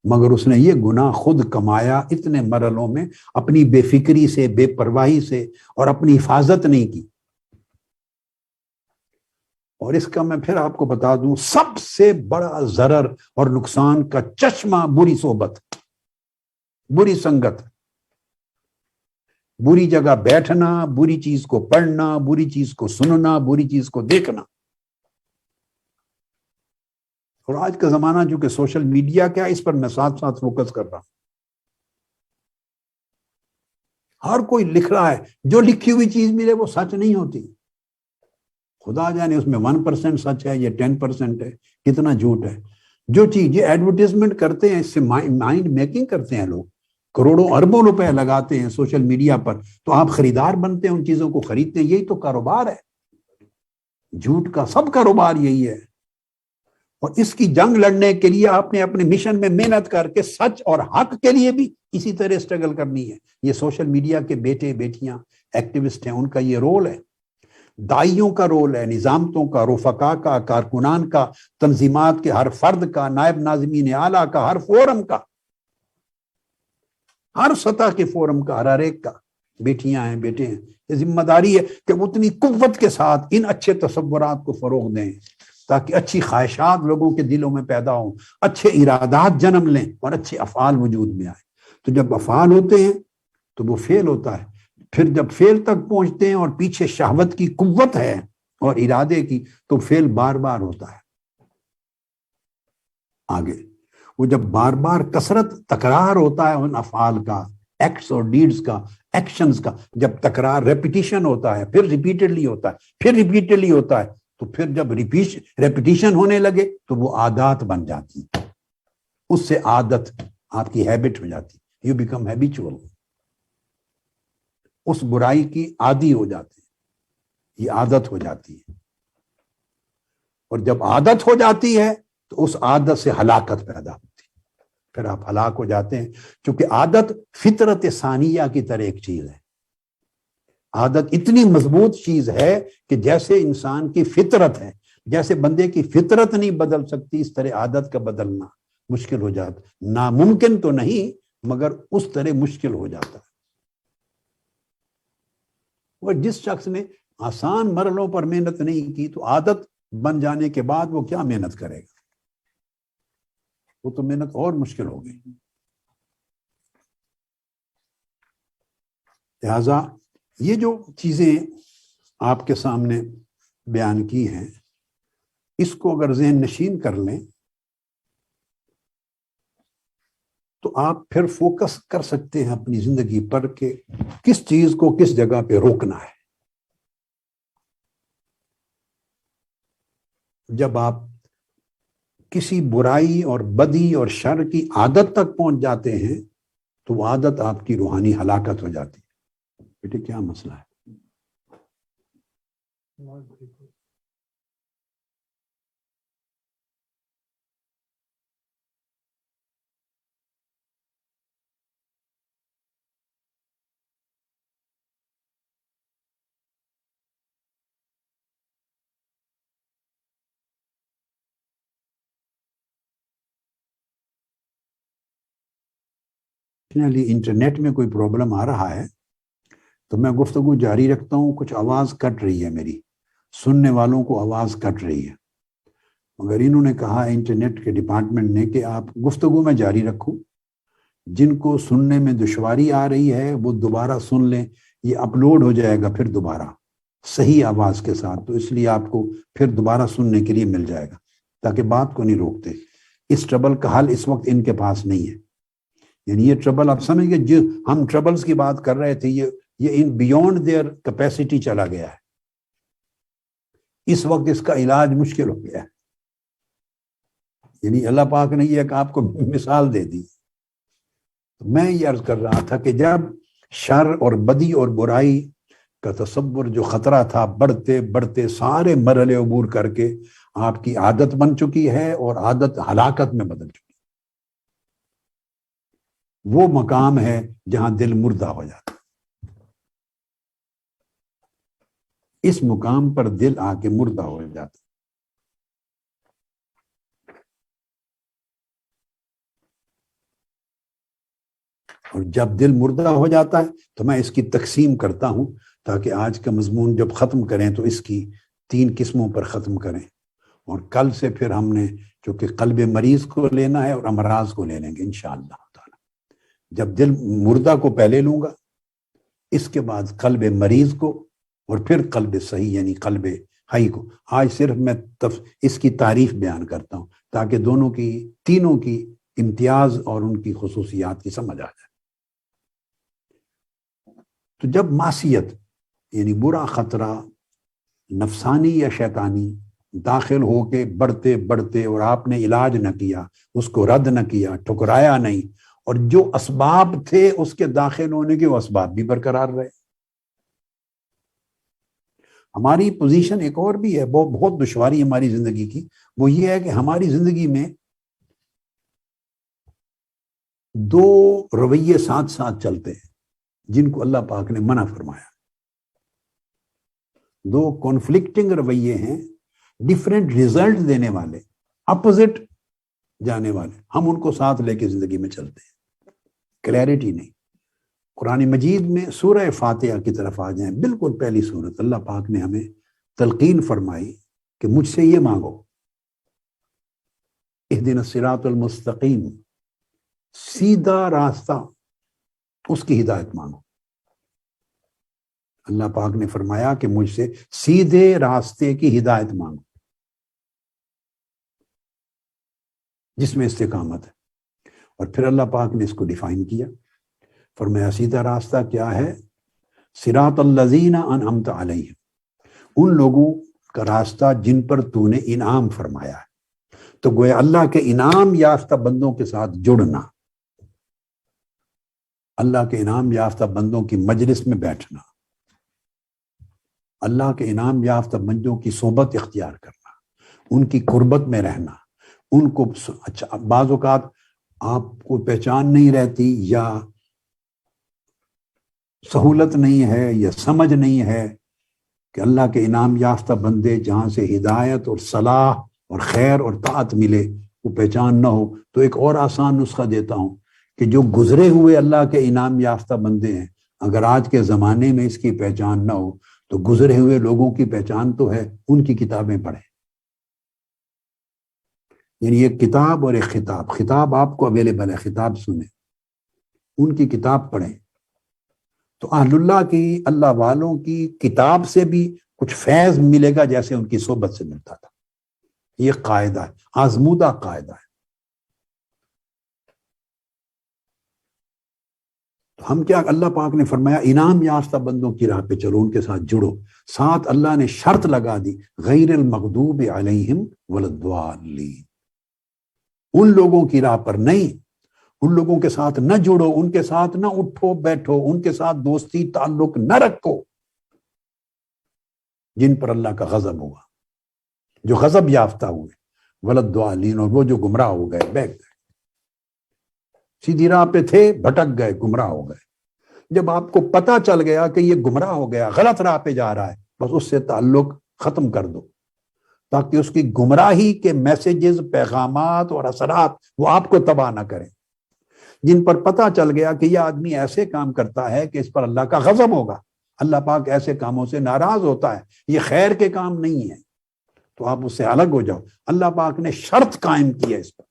S1: مگر اس نے یہ گناہ خود کمایا اتنے مرحلوں میں، اپنی بے فکری سے، بے پرواہی سے، اور اپنی حفاظت نہیں کی. اور اس کا میں پھر آپ کو بتا دوں، سب سے بڑا ضرر اور نقصان کا چشمہ بری صحبت، بری سنگت، بری جگہ بیٹھنا، بری چیز کو پڑھنا، بری چیز کو سننا، بری چیز کو دیکھنا. اور آج کا زمانہ چونکہ سوشل میڈیا کیا، اس پر میں ساتھ ساتھ فوکس کر رہا ہوں. ہر کوئی لکھ رہا ہے، جو لکھی ہوئی چیز ملے وہ سچ نہیں ہوتی. خدا جانے اس میں 1% سچ ہے یا 10% ہے، کتنا جھوٹ ہے. جو چیز یہ ایڈورٹیزمنٹ کرتے ہیں، اس سے مائنڈ میکنگ کرتے ہیں لوگ، کروڑوں اربوں روپے لگاتے ہیں سوشل میڈیا پر، تو آپ خریدار بنتے ہیں، ان چیزوں کو خریدتے ہیں. یہی تو کاروبار ہے، جھوٹ کا سب کاروبار یہی ہے. اور اس کی جنگ لڑنے کے لیے آپ نے اپنے مشن میں محنت کر کے سچ اور حق کے لیے بھی اسی طرح اسٹرگل کرنی ہے. یہ سوشل میڈیا کے بیٹے بیٹیاں ایکٹیوسٹ ہیں، ان کا یہ رول ہے. دائیوں کا رول ہے، نظامتوں کا، رفقا کا، کارکنان کا، تنظیمات کے ہر فرد کا، نائب ناظمین اعلیٰ کا، ہر فورم کا، ہر سطح کے فورم کا، ہر ایک کا. بیٹیاں ہیں، بیٹے ہیں. یہ ذمہ داری ہے کہ وہ اتنی قوت کے ساتھ ان اچھے تصورات کو فروغ دیں تاکہ اچھی خواہشات لوگوں کے دلوں میں پیدا ہوں، اچھے ارادات جنم لیں اور اچھے افعال وجود میں آئیں. تو جب افعال ہوتے ہیں تو وہ فعل ہوتا ہے. پھر جب فعل تک پہنچتے ہیں اور پیچھے شہوت کی قوت ہے اور ارادے کی، تو فعل بار بار ہوتا ہے. آگے وہ جب بار بار کثرت تکرار ہوتا ہے ان افعال کا، ایکٹس اور ڈیڈز کا، ایکشنز کا، جب تکرار ریپیٹیشن ہوتا ہے، پھر ریپیٹڈلی ہوتا ہے، پھر ریپیٹڈلی ہوتا ہے، تو پھر جب ریپیٹیشن ہونے لگے تو وہ عادات بن جاتی، اس سے عادت آپ کی ہیبٹ ہو جاتی، یو بیکم ہیبیچول، اس برائی کی عادی ہو جاتی، یہ عادت ہو جاتی ہے، اور جب عادت ہو جاتی ہے تو اس عادت سے ہلاکت پیدا ہوتی ہے، پھر آپ ہلاک ہو جاتے ہیں، کیونکہ عادت فطرت ثانیہ کی طرح ایک چیز ہے، عادت اتنی مضبوط چیز ہے کہ جیسے انسان کی فطرت ہے، جیسے بندے کی فطرت نہیں بدل سکتی، اس طرح عادت کا بدلنا مشکل ہو جاتا، ناممکن تو نہیں مگر اس طرح مشکل ہو جاتا ہے۔ اور جس شخص نے آسان مرحلوں پر محنت نہیں کی تو عادت بن جانے کے بعد وہ کیا محنت کرے گا، وہ تو محنت اور مشکل ہو گئی۔ لہذا یہ جو چیزیں آپ کے سامنے بیان کی ہیں، اس کو اگر ذہن نشین کر لیں تو آپ پھر فوکس کر سکتے ہیں اپنی زندگی پر کہ کس چیز کو کس جگہ پہ روکنا ہے۔ جب آپ کسی برائی اور بدی اور شر کی عادت تک پہنچ جاتے ہیں تو وہ عادت آپ کی روحانی ہلاکت ہو جاتی ہے۔ بیٹے کیا مسئلہ ہے؟ انٹرنیٹ میں کوئی پرابلم آ رہا ہے تو میں گفتگو جاری رکھتا ہوں، کچھ آواز کٹ رہی ہے، میری سننے والوں کو آواز کٹ رہی ہے، مگر انہوں نے کہا انٹرنیٹ کے ڈپارٹمنٹ نے کہ آپ گفتگو میں جاری رکھو، جن کو سننے میں دشواری آ رہی ہے وہ دوبارہ سن لیں، یہ اپلوڈ ہو جائے گا پھر دوبارہ صحیح آواز کے ساتھ، تو اس لیے آپ کو پھر دوبارہ سننے کے لیے مل جائے گا، تاکہ بات کو نہیں روکتے۔ اس ٹربل کا حل اس وقت ان کے پاس نہیں ہے، یعنی یہ ٹربل آپ سمجھ گئے، جو ہم ٹربلز کی بات کر رہے تھے یہ ان بیونڈ دیئر کیپیسٹی چلا گیا ہے، اس وقت اس کا علاج مشکل ہو گیا ہے، یعنی اللہ پاک نے یہ آپ کو مثال دے دی۔ میں یہ عرض کر رہا تھا کہ جب شر اور بدی اور برائی کا تصور جو خطرہ تھا بڑھتے بڑھتے سارے مرحلے عبور کر کے آپ کی عادت بن چکی ہے اور عادت ہلاکت میں بدل چکی، وہ مقام ہے جہاں دل مردہ ہو جاتا، اس مقام پر دل آ کے مردہ ہو جاتا۔ اور جب دل مردہ ہو جاتا ہے تو میں اس کی تقسیم کرتا ہوں تاکہ آج کا مضمون جب ختم کریں تو اس کی 3 قسموں پر ختم کریں، اور کل سے پھر ہم نے چونکہ قلب مریض کو لینا ہے اور امراض کو لے لیں گے انشاءاللہ تعالی۔ جب دل مردہ کو پہلے لوں گا، اس کے بعد قلب مریض کو، اور پھر قلب صحیح یعنی قلب حی کو۔ آج صرف میں اس کی تعریف بیان کرتا ہوں تاکہ دونوں کی، تینوں کی امتیاز اور ان کی خصوصیات کی سمجھ آ جائے۔ تو جب معصیت یعنی برا خطرہ نفسانی یا شیطانی داخل ہو کے بڑھتے بڑھتے اور آپ نے علاج نہ کیا، اس کو رد نہ کیا، ٹھکرایا نہیں، اور جو اسباب تھے اس کے داخل ہونے کے وہ اسباب بھی برقرار رہے۔ ہماری پوزیشن ایک اور بھی ہے، بہت دشواری ہماری زندگی کی، وہ یہ ہے کہ ہماری زندگی میں 2 رویے ساتھ ساتھ چلتے ہیں جن کو اللہ پاک نے منع فرمایا، 2 کانفلکٹنگ رویے ہیں، ڈیفرنٹ ریزلٹ دینے والے، اپوزٹ جانے والے، ہم ان کو ساتھ لے کے زندگی میں چلتے ہیں، کلیئرٹی نہیں۔ قرآن مجید میں سورہ فاتحہ کی طرف آ جائیں، بالکل پہلی سورت، اللہ پاک نے ہمیں تلقین فرمائی کہ مجھ سے یہ مانگو، اہدنا الصراط المستقیم، سیدھا راستہ، اس کی ہدایت مانگو۔ اللہ پاک نے فرمایا کہ مجھ سے سیدھے راستے کی ہدایت مانگو۔ جس میں استقامت ہے۔ اور پھر اللہ پاک نے اس کو ڈیفائن کیا، فرمایا سیدھا راستہ کیا ہے؟ صراط الذین انعمت علیہم، ان لوگوں کا راستہ جن پر تو نے انعام فرمایا ہے۔ تو گویا اللہ کے انعام یافتہ بندوں کے ساتھ جڑنا، اللہ کے انعام یافتہ بندوں کی مجلس میں بیٹھنا، اللہ کے انعام یافتہ بندوں کی صحبت اختیار کرنا، ان کی قربت میں رہنا، ان کو اچھا بعض اوقات آپ کو پہچان نہیں رہتی یا سہولت نہیں ہے یا سمجھ نہیں ہے کہ اللہ کے انعام یافتہ بندے جہاں سے ہدایت اور صلاح اور خیر اور طاعت ملے وہ پہچان نہ ہو، تو ایک اور آسان نسخہ دیتا ہوں کہ جو گزرے ہوئے اللہ کے انعام یافتہ بندے ہیں، اگر آج کے زمانے میں اس کی پہچان نہ ہو تو گزرے ہوئے لوگوں کی پہچان تو ہے، ان کی کتابیں پڑھیں۔ یعنی ایک کتاب اور ایک خطاب، خطاب آپ کو اویلیبل ہے، خطاب سنیں، ان کی کتاب پڑھیں تو اہل اللہ کی، اللہ والوں کی کتاب سے بھی کچھ فیض ملے گا جیسے ان کی صحبت سے ملتا تھا۔ یہ قاعدہ ہے، آزمودہ قاعدہ ہے۔ تو ہم کیا، اللہ پاک نے فرمایا انعام یافتہ بندوں کی راہ پہ چلو، ان کے ساتھ جڑو۔ ساتھ اللہ نے شرط لگا دی، غیر المغضوب علیہم ولا الضالین، ان لوگوں کی راہ پر نہیں، ان لوگوں کے ساتھ نہ جڑو، ان کے ساتھ نہ اٹھو بیٹھو، ان کے ساتھ دوستی تعلق نہ رکھو جن پر اللہ کا غضب ہوا، جو غضب یافتہ ہوئے، ولا الضالین، اور وہ جو گمراہ ہو گئے، بہک گئے، سیدھی راہ پہ تھے بھٹک گئے، گمراہ ہو گئے۔ جب آپ کو پتہ چل گیا کہ یہ گمراہ ہو گیا، غلط راہ پہ جا رہا ہے، بس اس سے تعلق ختم کر دو تاکہ اس کی گمراہی کے میسیجز، پیغامات اور اثرات وہ آپ کو تباہ نہ کریں۔ جن پر پتہ چل گیا کہ یہ آدمی ایسے کام کرتا ہے کہ اس پر اللہ کا غضب ہوگا، اللہ پاک ایسے کاموں سے ناراض ہوتا ہے، یہ خیر کے کام نہیں ہے، تو آپ اس سے الگ ہو جاؤ۔ اللہ پاک نے شرط قائم کی ہے اس پر۔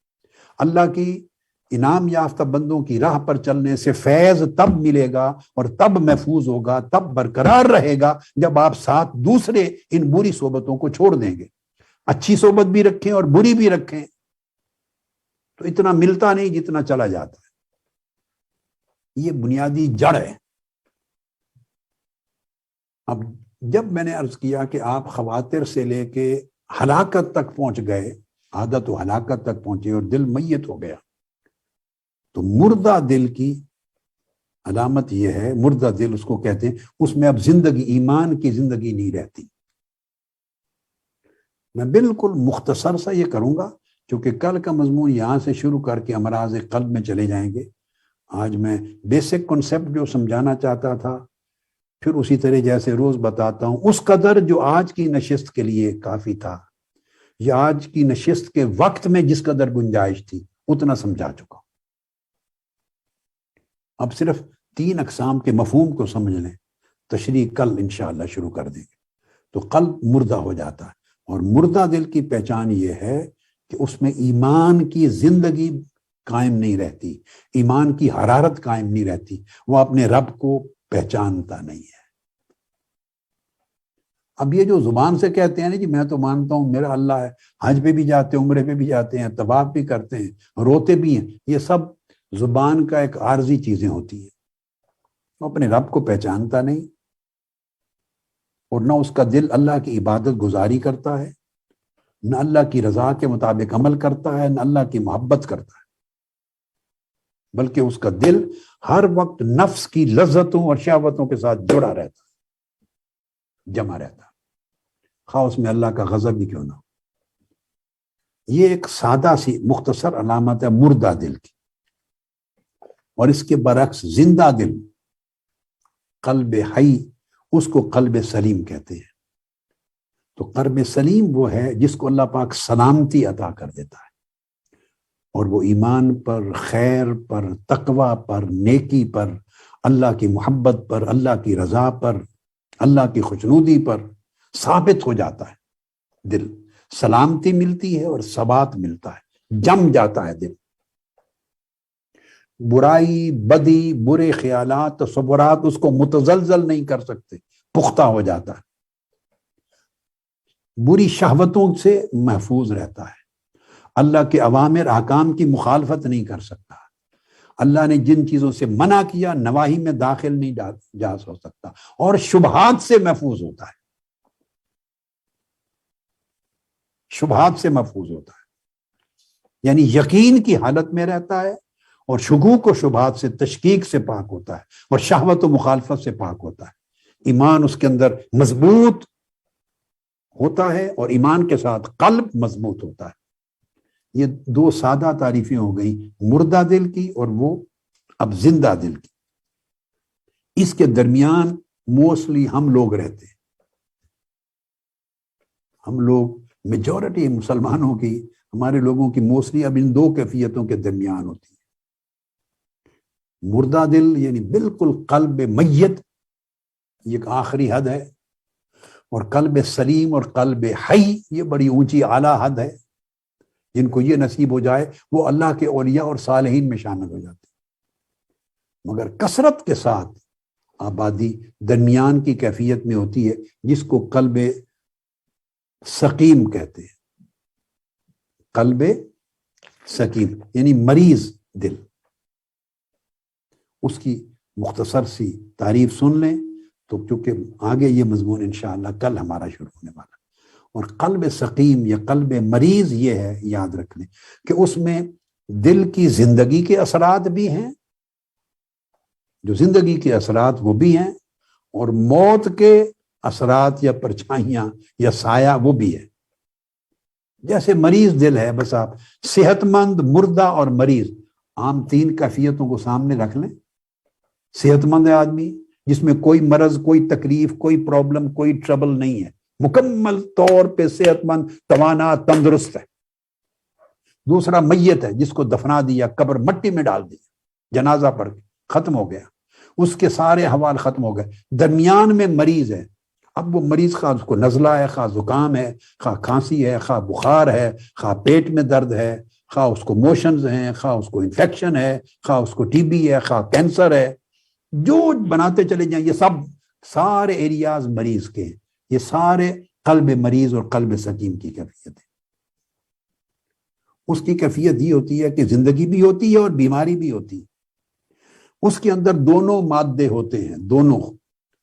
S1: اللہ کی انعام یافتہ بندوں کی راہ پر چلنے سے فیض تب ملے گا اور تب محفوظ ہوگا، تب برقرار رہے گا جب آپ ساتھ دوسرے ان بری صحبتوں کو چھوڑ دیں گے۔ اچھی صحبت بھی رکھیں اور بری بھی رکھیں تو اتنا ملتا نہیں جتنا چلا جاتا ہے۔ یہ بنیادی جڑ ہے۔ اب جب میں نے عرض کیا کہ آپ خواتر سے لے کے ہلاکت تک پہنچ گئے، عادت و ہلاکت تک پہنچے اور دل میت ہو گیا، تو مردہ دل کی علامت یہ ہے، مردہ دل اس کو کہتے ہیں، اس میں اب زندگی، ایمان کی زندگی نہیں رہتی۔ میں بالکل مختصر سا یہ کروں گا کیونکہ کل کا مضمون یہاں سے شروع کر کے امراض قلب میں چلے جائیں گے۔ آج میں بیسک کنسپٹ جو سمجھانا چاہتا تھا پھر اسی طرح جیسے روز بتاتا ہوں، اس قدر جو آج کی نشست کے لیے کافی تھا یا آج کی نشست کے وقت میں جس قدر گنجائش تھی اتنا سمجھا چکا ہوں۔ اب صرف 3 اقسام کے مفہوم کو سمجھ لیں، تشریح کل انشاءاللہ شروع کر دیں گے۔ تو قلب مردہ ہو جاتا ہے، اور مردہ دل کی پہچان یہ ہے کہ اس میں ایمان کی زندگی قائم نہیں رہتی، ایمان کی حرارت قائم نہیں رہتی، وہ اپنے رب کو پہچانتا نہیں ہے۔ اب یہ جو زبان سے کہتے ہیں نا جی میں تو مانتا ہوں میرا اللہ ہے، حج پہ بھی جاتے ہیں، عمرے پہ بھی جاتے ہیں، طواف بھی کرتے ہیں، روتے بھی ہیں، یہ سب زبان کا ایک عارضی چیزیں ہوتی ہیں۔ وہ اپنے رب کو پہچانتا نہیں، اور نہ اس کا دل اللہ کی عبادت گزاری کرتا ہے، نہ اللہ کی رضا کے مطابق عمل کرتا ہے، نہ اللہ کی محبت کرتا ہے، بلکہ اس کا دل ہر وقت نفس کی لذتوں اور شہوتوں کے ساتھ جڑا رہتا ہے، جمع رہتا ہے، خواہ اس میں اللہ کا غضب بھی کیوں نہ ہو۔ یہ ایک سادہ سی مختصر علامت ہے مردہ دل کی۔ اور اس کے برعکس زندہ دل، قلب حی، اس کو قلب سلیم کہتے ہیں۔ تو قلب سلیم وہ ہے جس کو اللہ پاک سلامتی عطا کر دیتا ہے، اور وہ ایمان پر، خیر پر، تقوی پر، نیکی پر، اللہ کی محبت پر، اللہ کی رضا پر، اللہ کی خوشنودی پر ثابت ہو جاتا ہے۔ دل سلامتی ملتی ہے اور ثبات ملتا ہے، جم جاتا ہے دل۔ برائی، بدی، برے خیالات، تصورات اس کو متزلزل نہیں کر سکتے، پختہ ہو جاتا ہے، بری شہوتوں سے محفوظ رہتا ہے، اللہ کے اوامر احکام کی مخالفت نہیں کر سکتا، اللہ نے جن چیزوں سے منع کیا نواہی میں داخل نہیں جا ہو سکتا، اور شبہات سے محفوظ ہوتا ہے، شبہات سے محفوظ ہوتا ہے، یعنی یقین کی حالت میں رہتا ہے، اور شکوک و شبہات سے، تشکیک سے پاک ہوتا ہے، اور شہوت و مخالفت سے پاک ہوتا ہے۔ ایمان اس کے اندر مضبوط ہوتا ہے، اور ایمان کے ساتھ قلب مضبوط ہوتا ہے۔ یہ دو سادہ تعریفیں ہو گئیں، مردہ دل کی اور وہ اب زندہ دل کی۔ اس کے درمیان موسٹلی ہم لوگ رہتے ہیں، ہم لوگ میجورٹی مسلمانوں کی، ہمارے لوگوں کی موسٹلی اب ان دو کیفیتوں کے درمیان ہوتی ہے۔ مردہ دل یعنی بالکل قلب میت، یہ ایک آخری حد ہے، اور قلب سلیم اور قلب حی یہ بڑی اونچی اعلیٰ حد ہے۔ جن کو یہ نصیب ہو جائے وہ اللہ کے اولیاء اور صالحین میں شامل ہو جاتے ہیں، مگر کثرت کے ساتھ آبادی درمیان کی کیفیت میں ہوتی ہے، جس کو قلب سقیم کہتے ہیں، قلب سقیم یعنی مریض دل۔ اس کی مختصر سی تعریف سن لیں تو، چونکہ آگے یہ مضمون انشاءاللہ کل ہمارا شروع ہونے والا۔ اور قلب سقیم یا قلب مریض یہ ہے، یاد رکھ لیں کہ اس میں دل کی زندگی کے اثرات بھی ہیں، جو زندگی کے اثرات وہ بھی ہیں، اور موت کے اثرات یا پرچھائیاں یا سایہ وہ بھی ہے۔ جیسے مریض دل ہے، بس آپ صحت مند، مردہ اور مریض، عام تین کیفیتوں کو سامنے رکھ لیں۔ صحت مند ہے آدمی، جس میں کوئی مرض، کوئی تکلیف، کوئی پرابلم، کوئی ٹربل نہیں ہے، مکمل طور پہ صحت مند، توانا، تندرست ہے۔ دوسرا میت ہے، جس کو دفنا دیا، قبر مٹی میں ڈال دیا، جنازہ پڑھ کے ختم ہو گیا، اس کے سارے حوال ختم ہو گئے۔ درمیان میں مریض ہے، اب وہ مریض خواہ اس کو نزلہ ہے، خواہ زکام ہے، خواہ کھانسی ہے، خواہ بخار ہے، خواہ پیٹ میں درد ہے، خواہ اس کو موشنز ہیں، خواہ اس کو انفیکشن ہے، خواہ اس کو ٹی بی ہے، خواہ کینسر ہے، جو بناتے چلے جائیں، یہ سب سارے ایریاز مریض کے ہیں۔ یہ سارے قلب مریض اور قلب سقیم کی کیفیت ہے۔ اس کی کیفیت یہ ہوتی ہے کہ زندگی بھی ہوتی ہے اور بیماری بھی ہوتی ہے۔ اس کے اندر دونوں مادے ہوتے ہیں، دونوں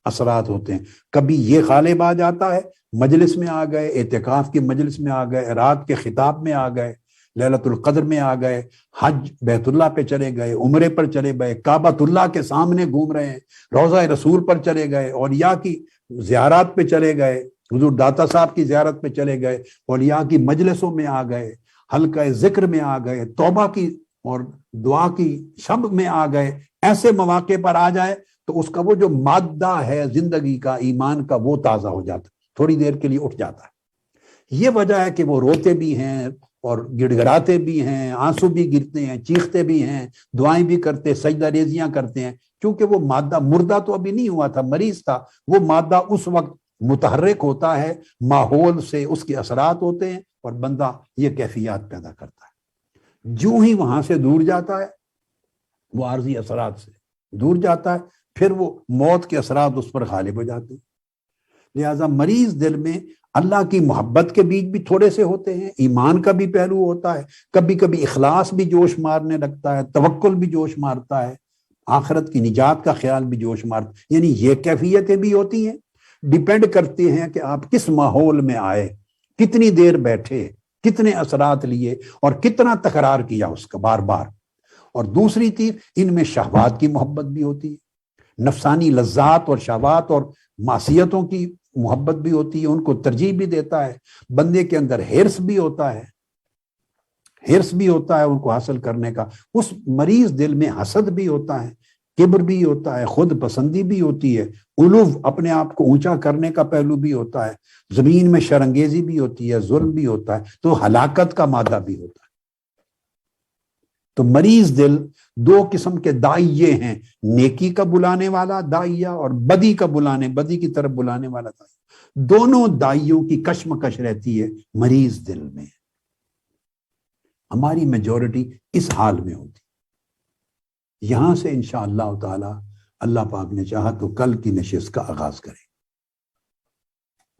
S1: اثرات ہوتے ہیں۔ کبھی یہ غالب آ جاتا ہے، مجلس میں آ گئے، اعتکاف کی مجلس میں آ گئے، رات کے خطاب میں آ گئے، لیلۃ القدر میں آ گئے، حج بیت اللہ پہ چلے گئے، عمرے پر چلے گئے، کعبۃ اللہ کے سامنے گھوم رہے ہیں، روضہ رسول پر چلے گئے، اولیاء کی زیارات پہ چلے گئے، حضور داتا صاحب کی زیارت پہ چلے گئے، اولیاء کی مجلسوں میں آ گئے، حلقہ ذکر میں آ گئے، توبہ کی اور دعا کی شب میں آ گئے۔ ایسے مواقع پر آ جائے تو اس کا وہ جو مادہ ہے زندگی کا، ایمان کا، وہ تازہ ہو جاتا ہے، تھوڑی دیر کے لیے اٹھ جاتا ہے۔ یہ وجہ ہے کہ وہ روتے بھی ہیں اور گڑ گڑاتے بھی ہیں، آنسو بھی گرتے ہیں، چیختے بھی ہیں، دعائیں بھی کرتے، سجدہ ریزیاں کرتے ہیں، کیونکہ وہ مادہ مردہ تو ابھی نہیں ہوا تھا، مریض تھا۔ وہ مادہ اس وقت متحرک ہوتا ہے، ماحول سے اس کے اثرات ہوتے ہیں، اور بندہ یہ کیفیات پیدا کرتا ہے۔ جو ہی وہاں سے دور جاتا ہے، وہ عارضی اثرات سے دور جاتا ہے، پھر وہ موت کے اثرات اس پر غالب ہو جاتے ہیں۔ لہٰذا مریض دل میں اللہ کی محبت کے بیچ بھی تھوڑے سے ہوتے ہیں، ایمان کا بھی پہلو ہوتا ہے، کبھی کبھی اخلاص بھی جوش مارنے لگتا ہے، توکل بھی جوش مارتا ہے، آخرت کی نجات کا خیال بھی جوش مارتا ہے۔ یعنی یہ کیفیتیں بھی ہوتی ہیں، ڈیپینڈ کرتی ہیں کہ آپ کس ماحول میں آئے، کتنی دیر بیٹھے، کتنے اثرات لیے، اور کتنا تکرار کیا اس کا بار بار۔ اور دوسری چیز، ان میں شہوات کی محبت بھی ہوتی ہے، نفسانی لذات اور شہوات اور معصیتوں کی محبت بھی ہوتی ہے، ان کو ترجیح بھی دیتا ہے۔ بندے کے اندر ہرس بھی ہوتا ہے، ہرس بھی ہوتا ہے ان کو حاصل کرنے کا۔ اس مریض دل میں حسد بھی ہوتا ہے، کبر بھی ہوتا ہے، خود پسندی بھی ہوتی ہے، علو، اپنے آپ کو اونچا کرنے کا پہلو بھی ہوتا ہے، زمین میں شرنگیزی بھی ہوتی ہے، ظلم بھی ہوتا ہے، تو ہلاکت کا مادہ بھی ہوتا ہے۔ تو مریض دل دو قسم کے داعیے ہیں، نیکی کا بلانے والا داعیہ اور بدی کی طرف بلانے والا داعیہ۔ دونوں داعیوں کی کشمکش رہتی ہے مریض دل میں۔ ہماری میجورٹی اس حال میں ہوتی۔ یہاں سے انشاءاللہ تعالی اللہ پاک نے چاہا تو کل کی نشست کا آغاز کریں۔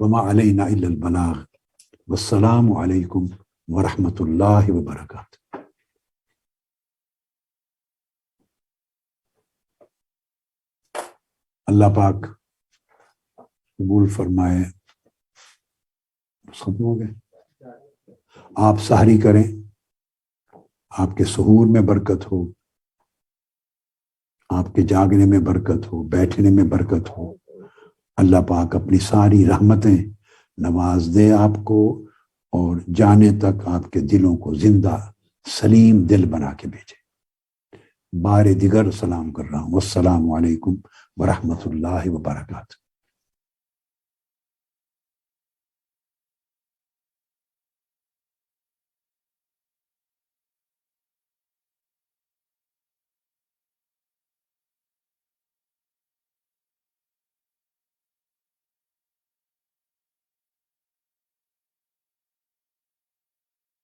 S1: وما علینا الا البلاغ، والسلام علیکم ورحمۃ اللہ وبرکاتہ۔ اللہ پاک قبول فرمائے۔ ختم ہو گئے؟ آپ سحری کریں، آپ کے سحور میں برکت ہو، آپ کے جاگنے میں برکت ہو، بیٹھنے میں برکت ہو۔ اللہ پاک اپنی ساری رحمتیں نواز دے آپ کو، اور جانے تک آپ کے دلوں کو زندہ سلیم دل بنا کے بھیجے۔ بار دیگر سلام کر رہا ہوں۔ السلام علیکم ورحمۃ اللہ وبرکاتہ۔